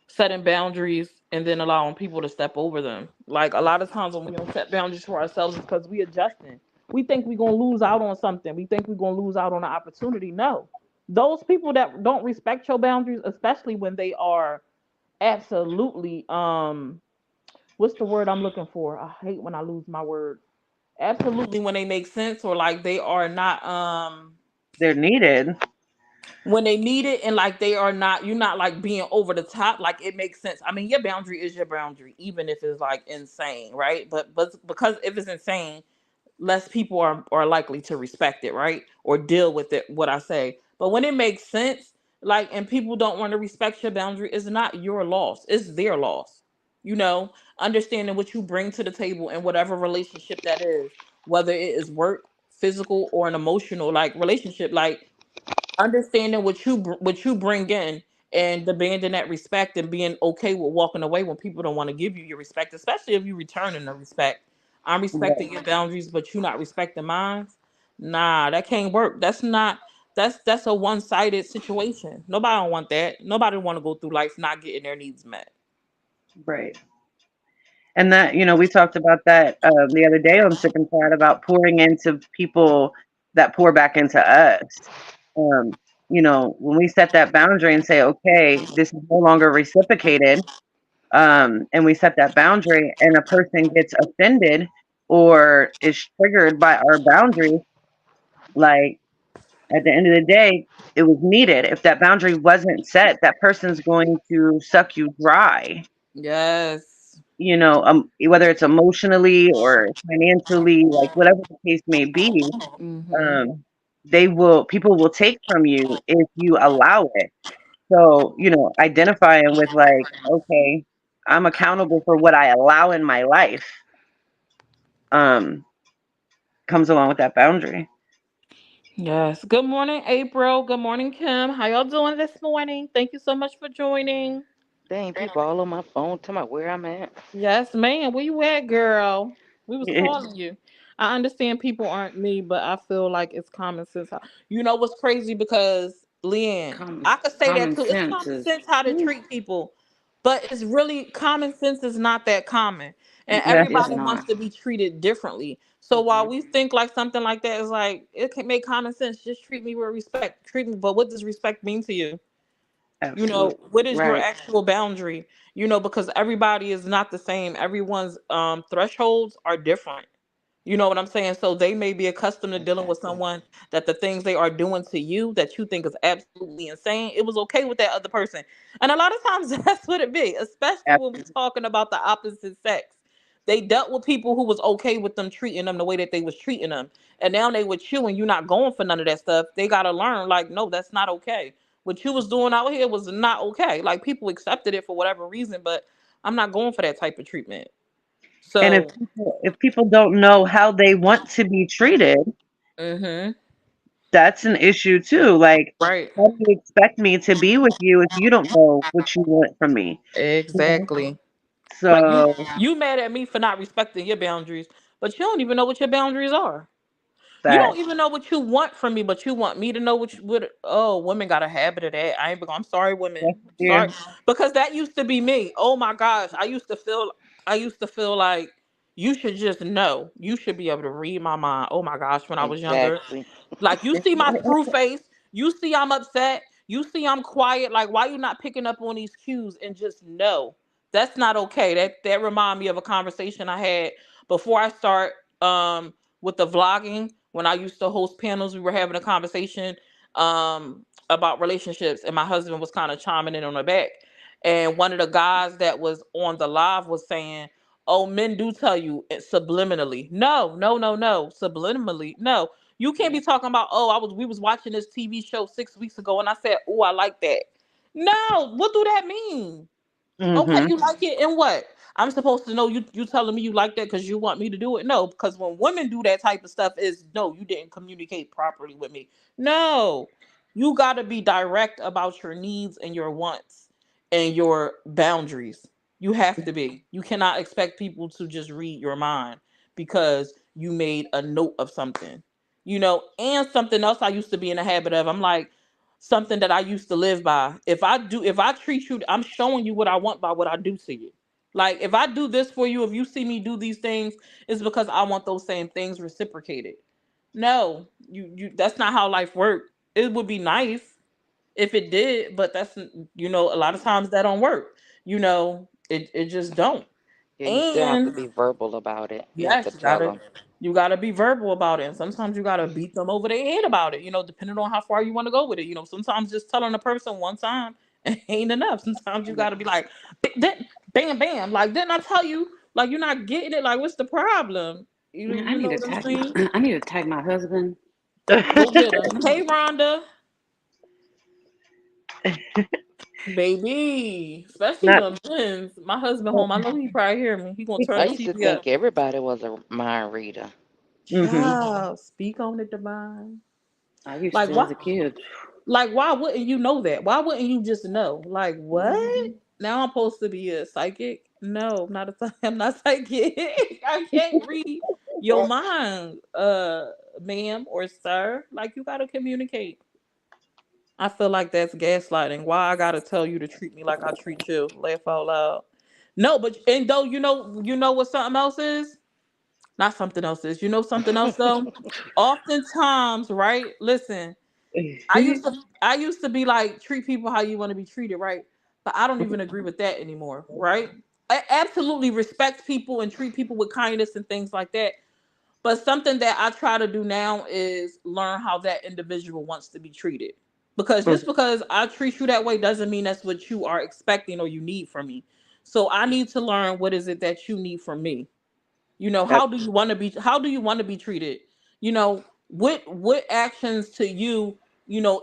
Speaker 1: setting boundaries and then allowing people to step over them. Like a lot of times when we don't set boundaries for ourselves, it's because we adjusting. We think we're gonna lose out on something. We think we're gonna lose out on an opportunity. No, those people that don't respect your boundaries, especially when they are absolutely what's the word I'm looking for? I hate when I lose my word. Absolutely, when they make sense, or like they are not
Speaker 2: They're needed.
Speaker 1: when they need it, and like they are not, you're not like being over the top, like it makes sense. I mean, your boundary is your boundary even if it's like insane, right? But because if it's insane, less people are likely to respect it, right? Or deal with it, what I say. But when it makes sense, like, and people don't want to respect your boundary, it's not your loss, it's their loss. you know Understanding what you bring to the table in whatever relationship that is, whether it is work, physical, or an emotional like relationship, like understanding what you bring in and demanding that respect and being okay with walking away when people don't want to give you your respect, especially if you returning the respect. I'm respecting your boundaries, but you not respecting mine. Nah, that can't work. That's a one-sided situation. Nobody don't want that. Nobody want to go through life not getting their needs met.
Speaker 2: Right. And that, we talked about that the other day on Sip and Chat about pouring into people that pour back into us. Um, when we set that boundary and say, okay, this is no longer reciprocated, and we set that boundary, and a person gets offended or is triggered by our boundary, like at the end of the day, it was needed. If that boundary wasn't set, that person's going to suck you dry.
Speaker 1: Yes.
Speaker 2: Whether it's emotionally or financially, like whatever the case may be,
Speaker 1: Mm-hmm.
Speaker 2: um, people will take from you if you allow it. So, identifying with like, okay, I'm accountable for what I allow in my life, um, comes along with that boundary.
Speaker 1: Yes. Good morning, April. Good morning, Kim. How y'all doing this morning? Thank you so much for joining.
Speaker 4: Dang, people all on my phone tell me where I'm at.
Speaker 1: Yes, ma'am. Where you at, girl? We was calling you. I understand people aren't me, but I feel like it's common sense. You know what's crazy? Because Leanne,
Speaker 3: Common
Speaker 1: I could say that
Speaker 3: common
Speaker 1: too. It's
Speaker 3: sense
Speaker 1: common
Speaker 3: is
Speaker 1: sense how to
Speaker 3: whew,
Speaker 1: treat people, but it's really common sense is not that common, and
Speaker 2: Yeah.
Speaker 3: it's
Speaker 1: everybody wants
Speaker 3: not.
Speaker 1: to be treated differently. So while
Speaker 3: Hmm.
Speaker 1: we think like something like that is like it can make common sense, just treat me with respect. Treat me, but what does respect mean to you?
Speaker 2: Absolutely.
Speaker 1: What is your
Speaker 3: Right.
Speaker 1: actual boundary? Because everybody is not the same. Everyone's thresholds are different. You know what I'm saying? So they may be accustomed to dealing with
Speaker 3: Exactly.
Speaker 1: someone that the things they are doing to you that you think is absolutely insane, it was okay with that other person. And a lot of times that's what it be, especially when we're
Speaker 2: Absolutely.
Speaker 1: talking about the opposite sex. They dealt with people who was okay with them treating them the way that they was treating them. And now they with you and you're not going for none of that stuff. They gotta learn, like, no, that's not okay. What you was doing out here was not okay. Like people accepted it for whatever reason, but I'm not going for that type of treatment.
Speaker 2: And
Speaker 1: So
Speaker 2: if people don't know how they want to be treated,
Speaker 1: mhm.
Speaker 2: that's an issue too. Like,
Speaker 1: Right.
Speaker 2: how do you expect me to be with you if you don't know what you want from me? You know?
Speaker 1: Exactly. Like
Speaker 2: So
Speaker 1: you mad at me for not respecting your boundaries, but you don't even know what your boundaries are. You
Speaker 2: that
Speaker 1: don't even know what you want from me, but you want me to know what. Oh, women got a habit of that. I ain't. I'm sorry, women.
Speaker 2: that's
Speaker 1: Sorry,
Speaker 2: there.
Speaker 1: because that used to be me. Oh my gosh, I used to feel. I used to feel like you should just know. You should be able to read my mind. Oh my gosh, when I was younger,
Speaker 4: Exactly.
Speaker 1: like you see my screw face, you see I'm upset, you see I'm quiet. Like why you not picking up on these cues and just know that's not okay. That remind me of a conversation I had before I start with the vlogging when I used to host panels. We were having a conversation about relationships, and my husband was kind of chiming in on the back. And one of the guys that was on the live was saying, "Oh, men do tell you it subliminally. No, no, no, no, subliminally, no." You can't be
Speaker 4: Yeah.
Speaker 1: talking about, oh, we was watching this TV show 6 weeks ago and I said, oh, I like that. No, what do that mean? Okay,
Speaker 2: Hmm.
Speaker 1: you like it and what? I'm supposed to know you telling me you like that because you want me to do it? No, because when women do that type of stuff is no, you didn't communicate properly with me. No. You gotta be direct about your needs and your wants and your boundaries. You have to be. You cannot expect people to just read your mind because you made a note of something. And something else I used to be in the habit of. I'm like, something that I used to live by. If I treat you, I'm showing you what I want by what I do to you. Like if I do this for you, if you see me do these things, it's because I want those same things reciprocated. No, you that's not how life works. It would be nice if it did, but a lot of times that don't work. It just don't.
Speaker 4: Yeah, you still have to
Speaker 1: And
Speaker 4: be verbal about it. You have to
Speaker 1: yes,
Speaker 4: tell them.
Speaker 1: you gotta be verbal about it, and sometimes you gotta beat them over their head about it. Depending on how far you want to go with it. Sometimes just telling a person one time ain't enough. Sometimes you gotta be like, bam, bam. Like, didn't I tell you? Like, you're not getting it. Like, what's the problem?
Speaker 3: Man,
Speaker 1: You know what I'm saying?
Speaker 3: I need to tag my husband.
Speaker 1: Go get him. Hey, Rhonda, baby. Especially
Speaker 2: Not
Speaker 1: them twins. My husband home. I know he probably hear me. He gonna turn
Speaker 4: I
Speaker 1: the
Speaker 4: used to
Speaker 1: TV up.
Speaker 4: think everybody was a mind reader.
Speaker 2: hmm
Speaker 1: Child, speak on it, divine.
Speaker 3: I used
Speaker 1: Like
Speaker 3: to as
Speaker 1: what?
Speaker 3: a kid.
Speaker 1: Like, why wouldn't you know that? Why wouldn't you just know? Like, what?
Speaker 3: Hmm.
Speaker 1: Now I'm supposed to be a psychic? No, I'm not a. I'm not psychic. I can't read your mind, ma'am or sir. Like, you gotta communicate. I feel like that's gaslighting. Why I gotta tell you to treat me like I treat you? Laugh out loud. No, but and though you know what something else is? Not something else is. You know something else though? Oftentimes, right? Listen, I used to be like treat people how you want to be treated, right? But I don't even agree with that anymore, right? I absolutely respect people and treat people with kindness and things like that. But something that I try to do now is learn how that individual wants to be treated. Because just because I treat you that way doesn't mean that's what you are expecting or you need from me. So I need to learn what is it that you need from me.
Speaker 2: Ab-
Speaker 1: How do you want to be treated? What actions to you,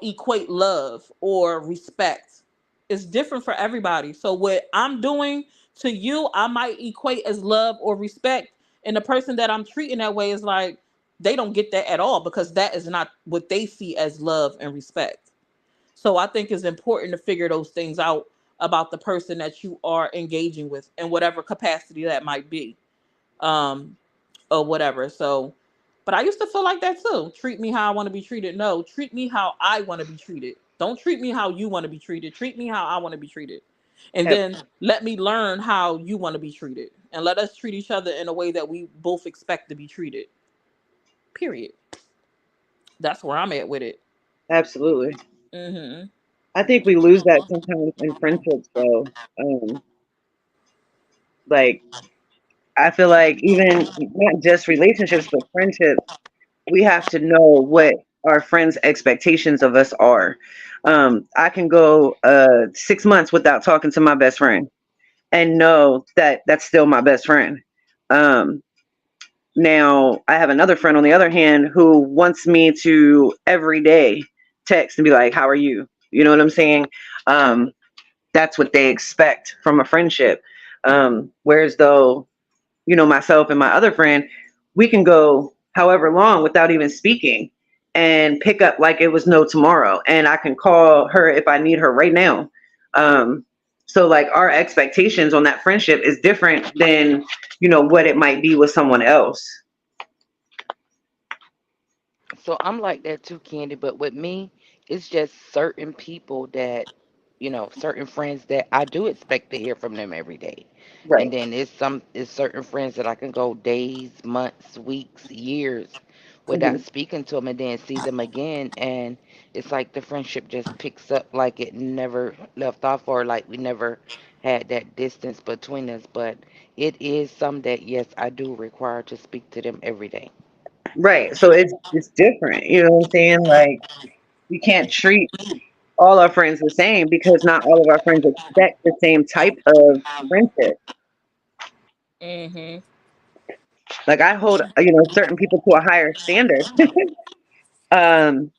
Speaker 1: equate love or respect? It's different for everybody. So what I'm doing to you, I might equate as love or respect, and the person that I'm treating that way is like they don't get that at all because that is not what they see as love and respect. So I think it's important to figure those things out about the person that you are engaging with in whatever capacity that might be. Um, or whatever. So, but I used to feel like that too. Treat me how I want to be treated. No, treat me how I want to be treated. Don't treat me how you want to be treated. Treat me how I want to be treated. And
Speaker 2: ab-
Speaker 1: then let me learn how you want to be treated. And let us treat each other in a way that we both expect to be treated. Period. That's where I'm at with it.
Speaker 2: Absolutely.
Speaker 1: Mhm.
Speaker 2: I think we lose that sometimes in friendships, though. Like, I feel like even not just relationships, but friendships, we have to know what our friends' expectations of us are. I can go 6 months without talking to my best friend and know that that's still my best friend. Um, Now, I have another friend on the other hand who wants me to every day text and be like, "How are you?" You know what I'm saying? Um, that's what they expect from a friendship. Whereas though, myself and my other friend, we can go however long without even speaking and pick up like it was no tomorrow. And I can call her if I need her right now. Um, so like our expectations on that friendship is different than, what it might be with someone else.
Speaker 4: So I'm like that too, Candy. But with me, it's just certain people that, certain friends that I do expect to hear from them every day. And
Speaker 2: Right.
Speaker 4: then it's certain friends that I can go days, months, weeks, years without
Speaker 2: Hmm.
Speaker 4: speaking to them and then see them again. And it's like the friendship just picks up like it never left off or like we never had that distance between us. But it is some that, yes, I do require to speak to them every day.
Speaker 2: Right. So it's different. You know what I'm saying? Like we can't treat all our friends the same because not all of our friends expect the same type of friendship.
Speaker 1: Mhm.
Speaker 2: Like I hold, certain people to a higher standard. um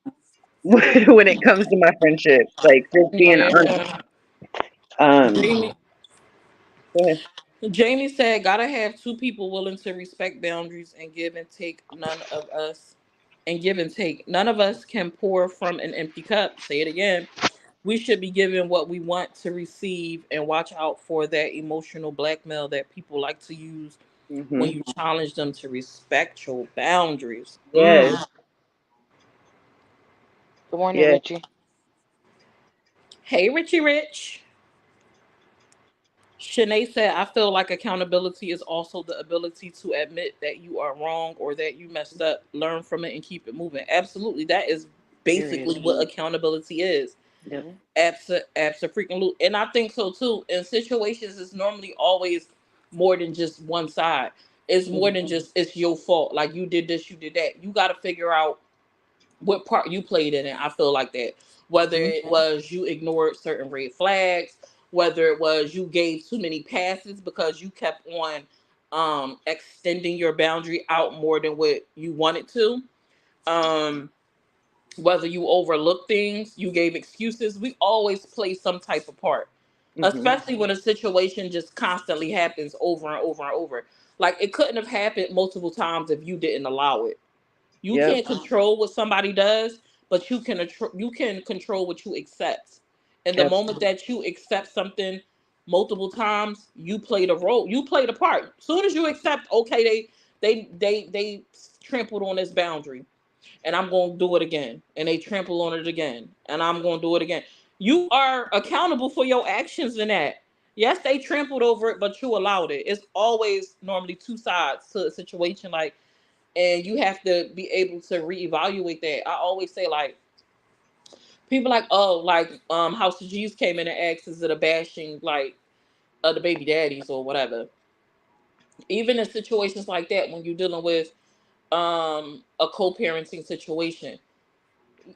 Speaker 2: when it comes to my friendships, like just being honest.
Speaker 1: Yeah.
Speaker 2: Um
Speaker 1: Jamie
Speaker 2: go ahead.
Speaker 1: Jamie said, "Gotta have two people willing to respect boundaries and give and take. None of us can pour from an empty cup." Say it again. We should be given what we want to receive and watch out for that emotional blackmail that people like to use when
Speaker 2: Hmm.
Speaker 1: you challenge them to respect your boundaries.
Speaker 2: Yes.
Speaker 4: Good morning,
Speaker 2: Yes.
Speaker 4: Richie.
Speaker 1: Hey, Richie Rich. Shanae said, "I feel like accountability is also the ability to admit that you are wrong or that you messed up, learn from it, and keep it moving." Absolutely. That is
Speaker 4: Period.
Speaker 1: basically what accountability is.
Speaker 2: Yep.
Speaker 4: Hmm.
Speaker 1: Freaking and I think so too. In situations, it's normally always more than just one side. It's more
Speaker 2: Mhm.
Speaker 1: than just it's your fault. Like you did this, you did that. You got to figure out what part you played in it. I feel like that. Whether
Speaker 2: Mhm.
Speaker 1: it was you ignored certain red flags, whether it was you gave too many passes because you kept on extending your boundary out more than what you wanted to. Um Whether you overlooked things, you gave excuses, we always play some type of part.
Speaker 2: Mhm.
Speaker 1: Especially when a situation just constantly happens over and over and over. Like it couldn't have happened multiple times if you didn't allow it. You
Speaker 2: Yep.
Speaker 1: can't control what somebody does, but you can control what you accept. And the moment
Speaker 2: Absolutely.
Speaker 1: that you accept something multiple times, you play the role. You play the part. Soon as you accept, okay, they trampled on this boundary, and I'm going to do it again, and they trample on it again, and I'm going to do it again. You are accountable for your actions in that. Yes, they trampled over it, but you allowed it. It's always normally two sides to a situation, like, and you have to be able to reevaluate that. I always say, like, people like, oh, like, House of G's came in and asked, is it a bashing, like, of the baby daddies or whatever? Even in situations like that, when you're dealing with a co-parenting situation,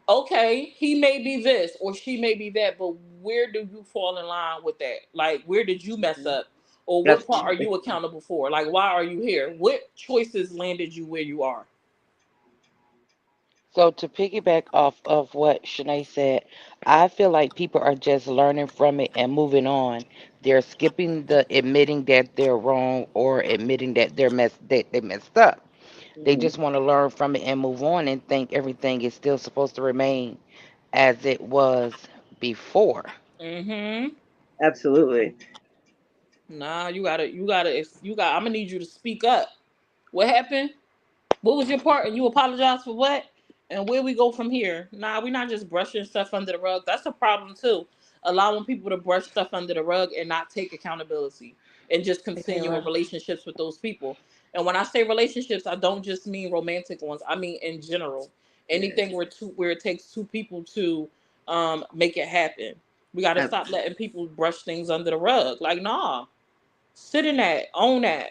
Speaker 1: okay, he may be this or she may be that, but where do you fall in line with that? Like, where did you mess up? Or what part are
Speaker 2: Absolutely.
Speaker 1: you accountable for? Like, why are you here? What choices landed you where you are?
Speaker 4: So to piggyback off of what Shanae said, I feel like people are just learning from it and moving on. They're skipping the admitting that they're wrong or admitting that they messed up. They
Speaker 2: Mhm.
Speaker 4: just want to learn from it and move on and think everything is still supposed to remain as it was before.
Speaker 1: Mm-hmm.
Speaker 2: Absolutely.
Speaker 1: Nah, I'm gonna need you to speak up. What happened? What was your part? And you apologize for what? And where we go from here? Nah, we're not just brushing stuff under the rug. That's a problem too. Allowing people to brush stuff under the rug and not take accountability and just continue in
Speaker 3: Taylor.
Speaker 1: relationships with those people. And when I say relationships, I don't just mean romantic ones. I mean in general.
Speaker 2: Yes.
Speaker 1: Anything where it takes two people to make it happen. We got to
Speaker 2: Ab-
Speaker 1: stop letting people brush things under the rug. Like, nah, sit in that, own that.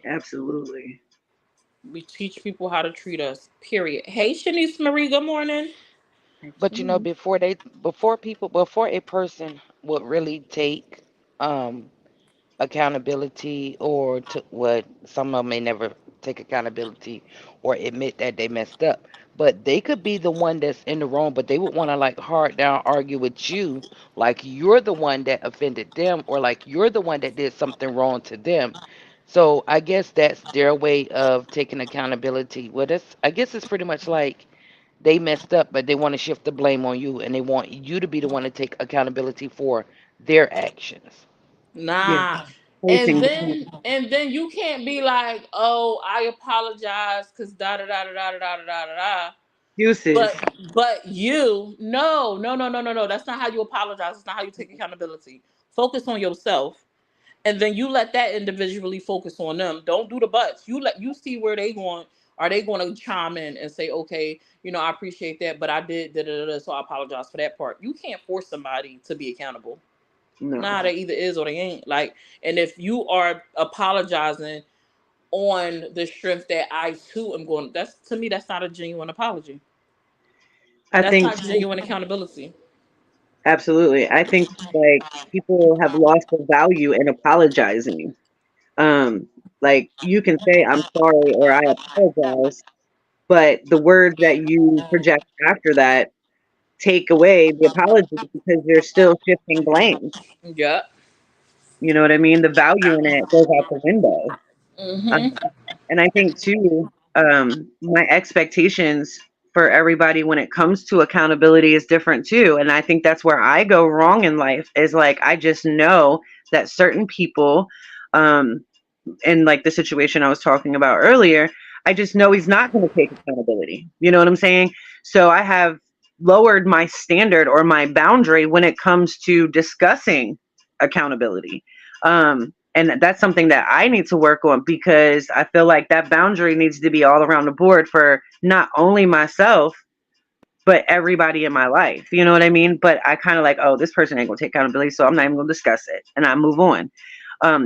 Speaker 2: Absolutely.
Speaker 1: We teach people how to treat us. Period. Hey, Shanice Marie. Good morning.
Speaker 4: But you know,
Speaker 2: Actually,
Speaker 4: before a person would really take um accountability or to what some of them may never take accountability or admit that they messed up, but they could be the one that's in the wrong, but they would want to like hard down argue with you like you're the one that offended them or like you're the one that did something wrong to them. So I guess that's their way of taking accountability. Well, that's, I guess it's pretty much like they messed up, but they want to shift the blame on you and they want you to be the one to take accountability for their actions.
Speaker 2: yeah.
Speaker 1: Nah. And
Speaker 2: Placing the
Speaker 1: then you can't be like, oh, I apologize because da da da da da da da da da da.
Speaker 2: excuses.
Speaker 1: But you, no. That's not how you apologize. That's not how you take accountability. Focus on yourself, and then you let that individually focus on them. Don't do the buts. You see where they going. Are they going to chime in and say, okay, I appreciate that, but I did da da da, da, so I apologize for that part. You can't force somebody to be accountable.
Speaker 2: No.
Speaker 1: Nah, they either is or they ain't. Like, and if you are apologizing on the strength that I too am going, that's to me, that's not a genuine apology.
Speaker 2: I
Speaker 1: That's
Speaker 2: think
Speaker 1: not genuine accountability.
Speaker 2: absolutely. I think like people have lost the value in apologizing. Um, like you can say I'm sorry or I apologize, but the words that you project after that take away the apology because you're still shifting blame.
Speaker 1: Yeah.
Speaker 2: You know what I mean? The value in it goes out the window.
Speaker 1: Mm-hmm.
Speaker 2: And I think too, my expectations for everybody when it comes to accountability is different too. And I think that's where I go wrong in life is like I just know that certain people, um, in like the situation I was talking about earlier, I just know he's not going to take accountability. You know what I'm saying? So I have lowered my standard or my boundary when it comes to discussing accountability. And that's something that I need to work on because I feel like that boundary needs to be all around the board for not only myself, but everybody in my life. You know what I mean? But I kind of like, oh, this person ain't gonna take accountability, so I'm not even gonna discuss it, and I move on.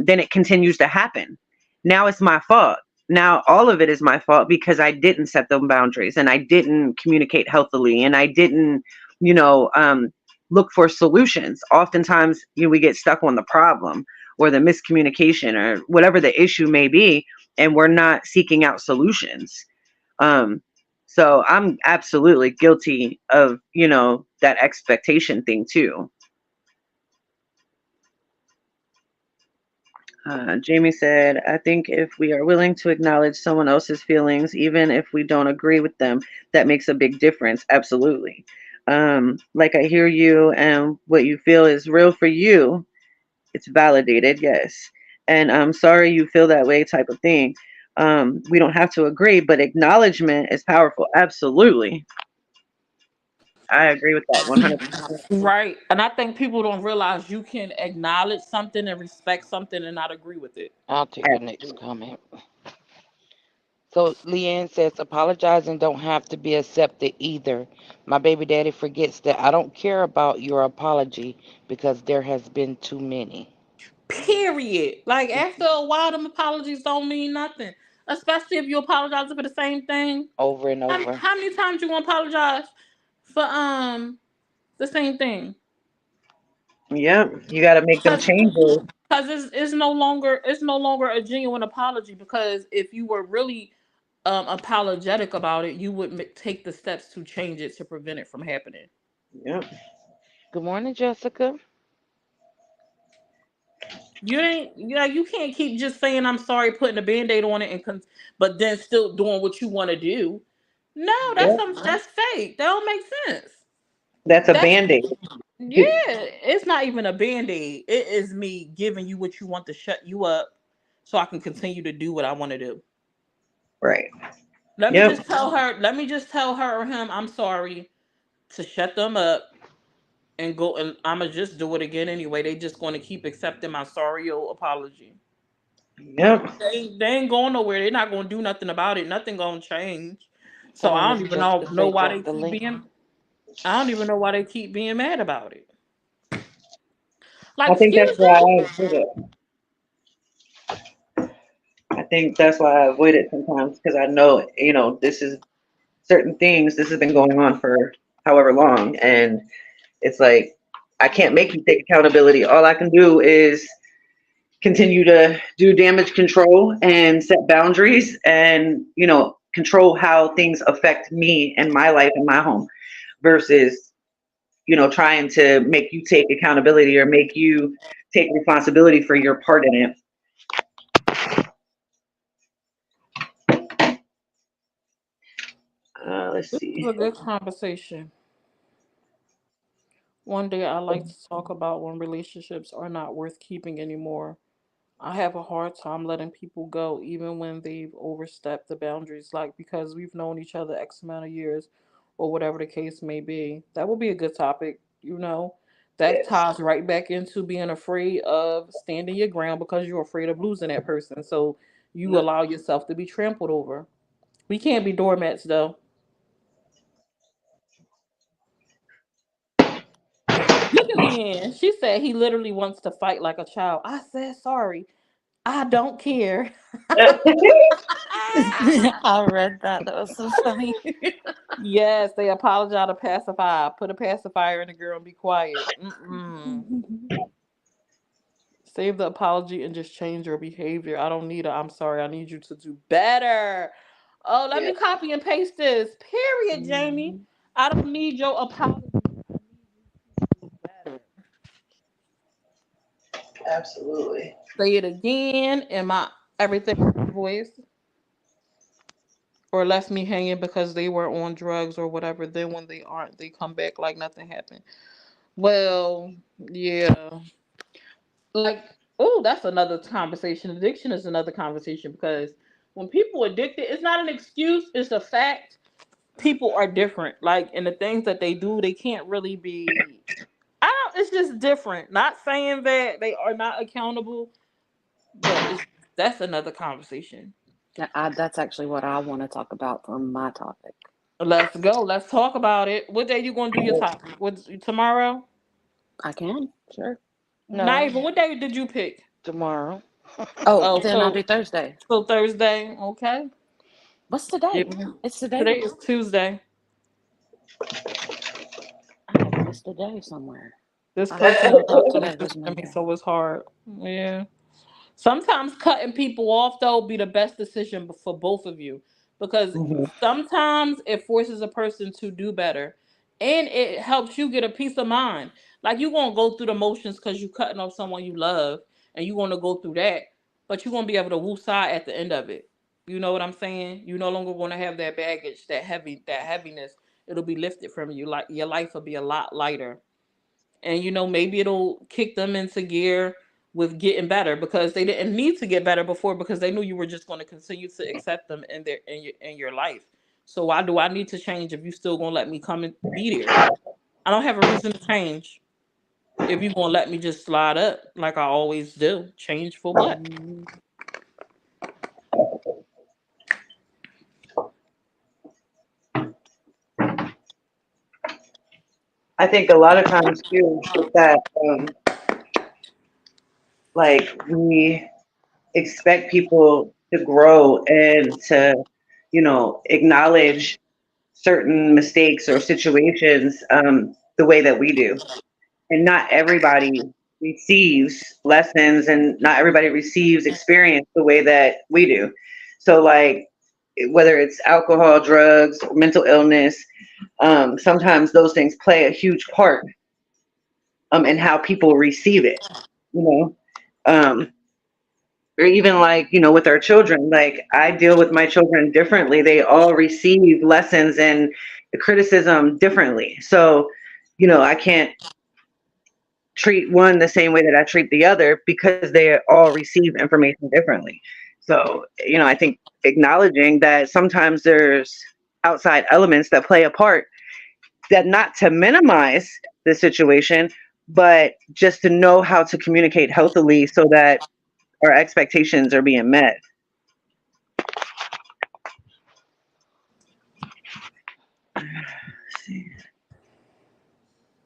Speaker 2: Then it continues to happen. Now it's my fault. Now all of it is my fault because I didn't set those boundaries and I didn't communicate healthily and I didn't, you know, look for solutions. Oftentimes, we get stuck on the problem or the miscommunication or whatever the issue may be, and we're not seeking out solutions. Um, so I'm absolutely guilty of, that expectation thing too. Jamie said, I think if we are willing to acknowledge someone else's feelings, even if we don't agree with them, that makes a big difference. Absolutely. Like I hear you and what you feel is real for you. It's validated, yes. And I'm sorry you feel that way type of thing. We don't have to agree, but acknowledgement is powerful. Absolutely. I agree with that 100%.
Speaker 1: Right. And I think people don't realize you can acknowledge something and respect something and not agree with it.
Speaker 4: I'll take the next comment. So Leanne says, apologizing don't have to be accepted either. My baby daddy forgets that I don't care about your apology because there has been too many.
Speaker 1: Period. Like after a while, them apologies don't mean nothing. Especially if you apologize for the same thing.
Speaker 4: Over and over.
Speaker 1: How many times you gonna apologize for the same thing?
Speaker 2: Yep, you got to make them
Speaker 1: Cause,
Speaker 2: changes.
Speaker 1: Cause it's no longer a genuine apology because if you were really apologetic about it, you would take the steps to change it to prevent it from happening.
Speaker 2: Yep,
Speaker 4: Good morning, Jessica.
Speaker 1: You ain't you can't keep just saying I'm sorry, putting a band-aid on it but then still doing what you want to do. No,
Speaker 2: yep.
Speaker 1: that's fake. That don't make sense.
Speaker 2: That's a
Speaker 1: That's
Speaker 2: band-aid.
Speaker 1: Yeah, it's not even a band-aid. It is me giving you what you want to shut you up so I can continue to do what I want to do.
Speaker 2: Right.
Speaker 1: Let me
Speaker 2: Yep.
Speaker 1: just tell her, or him I'm sorry to shut them up and go and I'ma just do it again anyway. They just gonna keep accepting my sorry old apology.
Speaker 2: Yep.
Speaker 1: They ain't going nowhere. They're not gonna do nothing about it. Nothing gonna change.
Speaker 4: And
Speaker 1: So
Speaker 4: then
Speaker 1: I
Speaker 4: Miss
Speaker 1: don't even
Speaker 4: Jessica
Speaker 1: know
Speaker 4: say
Speaker 1: why
Speaker 4: drop
Speaker 1: they
Speaker 4: the
Speaker 1: keep
Speaker 4: link.
Speaker 1: being I don't even know why they keep being mad about it.
Speaker 2: I
Speaker 1: Like,
Speaker 2: think that's
Speaker 1: excuse
Speaker 2: why
Speaker 1: you?
Speaker 2: I avoid it. I think that's why I avoid it sometimes because I know, this is certain things. This has been going on for however long, and it's like I can't make you take accountability. All I can do is continue to do damage control and set boundaries, and control how things affect me and my life and my home versus trying to make you take accountability or make you take responsibility for your part in it. Let's
Speaker 1: This is
Speaker 2: see.
Speaker 1: a good conversation. One day I like to talk about when relationships are not worth keeping anymore. I have a hard time letting people go even when they've overstepped the boundaries, like because we've known each other X amount of years or whatever the case may be. That would be a good topic. That
Speaker 2: Yes.
Speaker 1: ties right back into being afraid of standing your ground because you're afraid of losing that person. So you
Speaker 2: Yep.
Speaker 1: allow yourself to be trampled over. We can't be doormats though. Look at Leanne. She said he literally wants to fight like a child. I said sorry. I don't care.
Speaker 3: I read that. That was so funny.
Speaker 1: Yes, they apologize to pacify. Put a pacifier in the girl and be quiet. Mm-mm. Save the apology and just change your behavior. I don't need a I'm sorry. I need you to do better. Oh, let
Speaker 2: Yeah.
Speaker 1: me copy and paste this. Period, Jamie.
Speaker 3: Mhm.
Speaker 1: I don't need your apology. Better.
Speaker 2: Absolutely.
Speaker 1: Say it again in my everything voice. Or left me hanging because they were on drugs or whatever. Then when they aren't, they come back like nothing happened. Well, yeah. Like, oh, that's another conversation. Addiction is another conversation because when people addicted, it's not an excuse, it's a fact. People are different. Like, and the things that they do, they can't really be. I don't. It's just different. Not saying that they are not accountable, but that's another conversation.
Speaker 3: That's actually what I want to talk about for my topic.
Speaker 1: Let's go. Let's talk about it. What day you gonna do your topic? What tomorrow?
Speaker 3: I can, sure.
Speaker 1: Not
Speaker 4: No,
Speaker 1: even. What day did you pick?
Speaker 4: tomorrow.
Speaker 3: Oh,
Speaker 1: Oh,
Speaker 3: then I'll do Thursday.
Speaker 1: so Thursday. Okay.
Speaker 3: What's
Speaker 1: Yeah.
Speaker 3: today? It's today.
Speaker 1: Today is Tuesday.
Speaker 3: I have missed a day somewhere.
Speaker 1: This
Speaker 3: I
Speaker 1: person
Speaker 3: sure thought
Speaker 1: is
Speaker 3: today was
Speaker 1: listening to me,
Speaker 3: Monday.
Speaker 1: so it's hard. Yeah. Sometimes cutting people off though be the best decision for both of you because
Speaker 2: Mhm.
Speaker 1: sometimes it forces a person to do better and it helps you get a peace of mind. Like you gonna go through the motions because you cutting off someone you love and you gonna go through that, but you gonna be able to woo side at the end of it. You know what I'm saying? You no longer gonna have that baggage, that heaviness. It'll be lifted from you. Like your life will be a lot lighter and maybe it'll kick them into gear with getting better because they didn't need to get better before because they knew you were just going to continue to accept them in your life. So why do I need to change if you still gonna let me come and be there? I don't have a reason to change if you gonna let me just slide up like I always do. Change for what?
Speaker 3: Mhm.
Speaker 2: I think a lot of times too with that, like we expect people to grow and to, acknowledge certain mistakes or situations the way that we do. And not everybody receives lessons and not everybody receives experience the way that we do. So, like, whether it's alcohol, drugs, mental illness, sometimes those things play a huge part in how people receive it, you know. Um, or even like with our children, like I deal with my children differently. They all receive lessons and criticism differently. So I can't treat one the same way that I treat the other because they all receive information differently. So I think acknowledging that sometimes there's outside elements that play a part, that not to minimize the situation, but just to know how to communicate healthily so that our expectations are being met.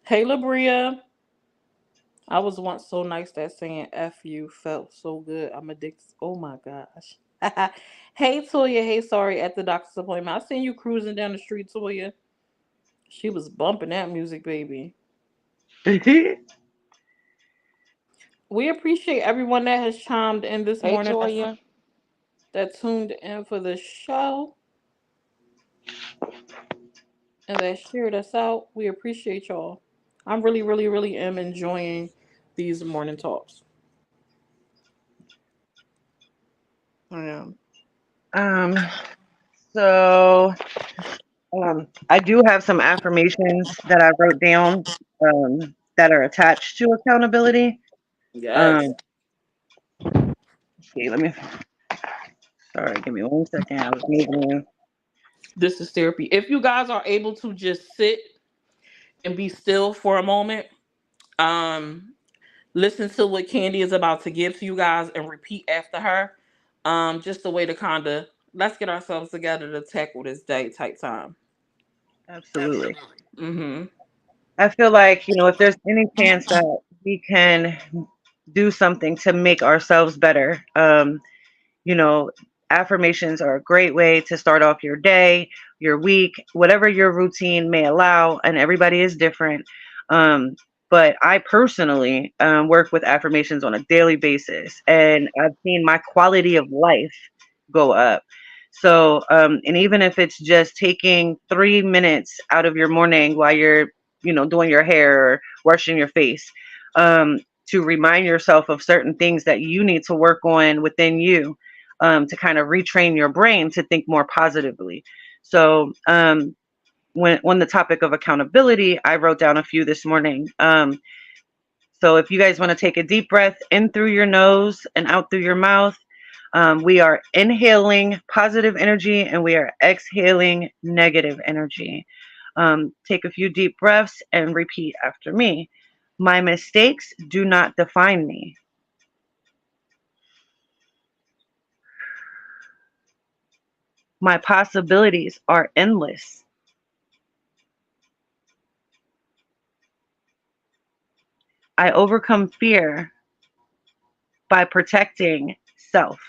Speaker 1: Hey Labria. I was once so nice that saying F you felt so good. I'm addicted. Oh my gosh. Hey Toya, hey sorry at the doctor's appointment. I seen you cruising down the street, Toya. She was bumping that music, baby. We appreciate everyone that has chimed in this
Speaker 4: Hey,
Speaker 1: morning,
Speaker 4: Toya.
Speaker 1: that tuned in for the show, and that shared us out. We appreciate y'all. I'm really, really, really am enjoying these morning talks. I am.
Speaker 2: um, so I do have some affirmations that I wrote down that are attached to accountability.
Speaker 1: Yes.
Speaker 2: Um, see, let me. Sorry, give me 1 second. I was moving.
Speaker 1: This is therapy. If you guys are able to just sit and be still for a moment, um, listen to what Candy is about to give to you guys and repeat after her. Just a way to kind of let's get ourselves together to tackle this day type time.
Speaker 2: Absolutely.
Speaker 1: Mm-hmm.
Speaker 2: I feel like if there's any chance that we can do something to make ourselves better, you know, affirmations are a great way to start off your day, your week, whatever your routine may allow, and everybody is different. Um, but I personally work with affirmations on a daily basis, and I've seen my quality of life go up. So, and even if it's just taking 3 minutes out of your morning while you're, doing your hair or washing your face, to remind yourself of certain things that you need to work on within you, to kind of retrain your brain to think more positively. So, when on the topic of accountability, I wrote down a few this morning. So, if you guys want to take a deep breath in through your nose and out through your mouth, we are inhaling positive energy and we are exhaling negative energy. Take a few deep breaths and repeat after me. My mistakes do not define me. My possibilities are endless. I overcome fear by protecting self.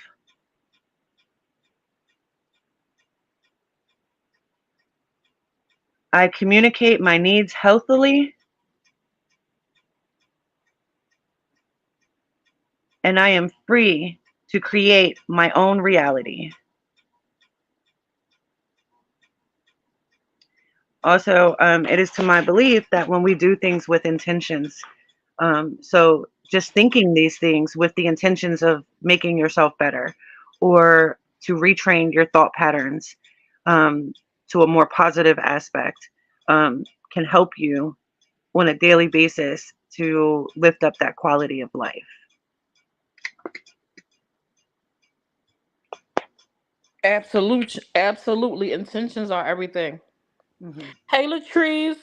Speaker 2: I communicate my needs healthily and I am free to create my own reality. Also, it is to my belief that when we do things with intentions, so just thinking these things with the intentions of making yourself better or to retrain your thought patterns to a more positive aspect, can help you on a daily basis to lift up that quality of life.
Speaker 1: Absolutely. Intentions are everything.
Speaker 2: Hmm.
Speaker 1: Hey, Latrice.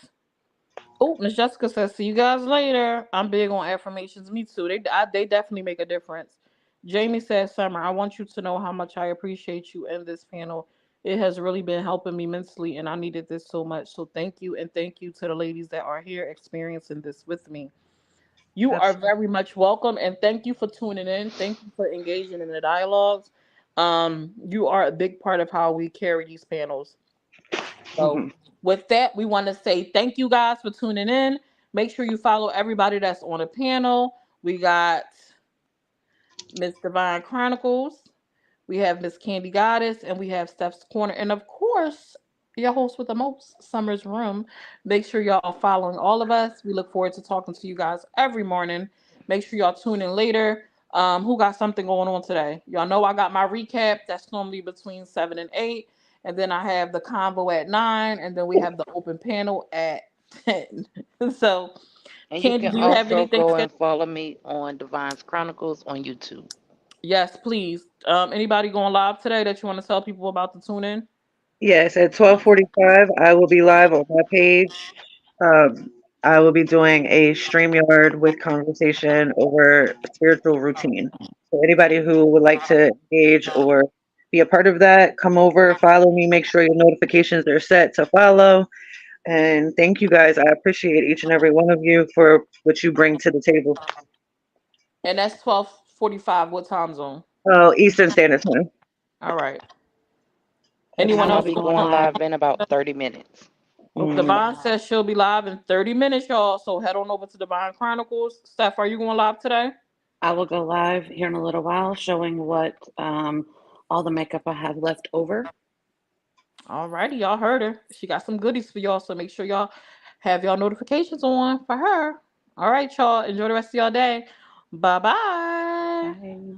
Speaker 1: Oh, Miss Jessica says, "See you guys later." I'm big on affirmations. Me too. They definitely make a difference. Jamie says, "Summer, I want you to know how much I appreciate you in this panel. It has really been helping me mentally, and I needed this so much. So thank you, and thank you to the ladies that are here experiencing this with me. You are
Speaker 2: Absolutely.
Speaker 1: very much welcome, and thank you for tuning in. Thank you for engaging in the dialogues. You are a big part of how we carry these panels. So,
Speaker 2: Hmm.
Speaker 1: with that, we want to say thank you guys for tuning in. Make sure you follow everybody that's on the panel. We got Miss Divine Chronicles, we have Miss Candy Goddess, and we have Steph's Corner. And of course, your host with the most, Summer's Room. Make sure y'all are following all of us. We look forward to talking to you guys every morning. Make sure y'all tune in later. Who got something going on today? Y'all know I got my recap. That's normally between 7 and 8. And then I have the convo at 9. And then we have the open panel at 10. So,
Speaker 4: And you
Speaker 1: Candy,
Speaker 4: can
Speaker 1: do you have
Speaker 4: also
Speaker 1: anything
Speaker 4: go
Speaker 1: scheduled?
Speaker 4: and follow me on Divine's Chronicles on YouTube.
Speaker 1: Yes, please. Anybody going live today that you want to tell people about to tune in?
Speaker 2: Yes, at 12:45, I will be live on my page. Um, I will be doing a StreamYard with conversation over spiritual routine. So anybody who would like to engage or be a part of that, come over, follow me, make sure your notifications are set to follow. And thank you guys. I appreciate each and every one of you for what you bring to the table.
Speaker 1: And that's 12:45. What time zone?
Speaker 2: Oh, Eastern Standard Time.
Speaker 1: All right.
Speaker 2: Yes,
Speaker 1: Anyone
Speaker 3: And
Speaker 4: I'll
Speaker 3: I'll
Speaker 1: else?
Speaker 3: be
Speaker 4: be
Speaker 3: going
Speaker 4: going
Speaker 3: live.
Speaker 4: live in about 30 minutes.
Speaker 2: mm,
Speaker 1: Divine says she'll be live in 30 minutes, y'all. So head on over to Divine Chronicles. Steph, are you going live today?
Speaker 3: I will go live here in a little while, showing what all the makeup I have left over.
Speaker 1: All righty, y'all heard her. She got some goodies for y'all. So make sure y'all have y'all notifications on for her. All right, y'all. Enjoy the rest of y'all day. Bye bye.
Speaker 3: Bye.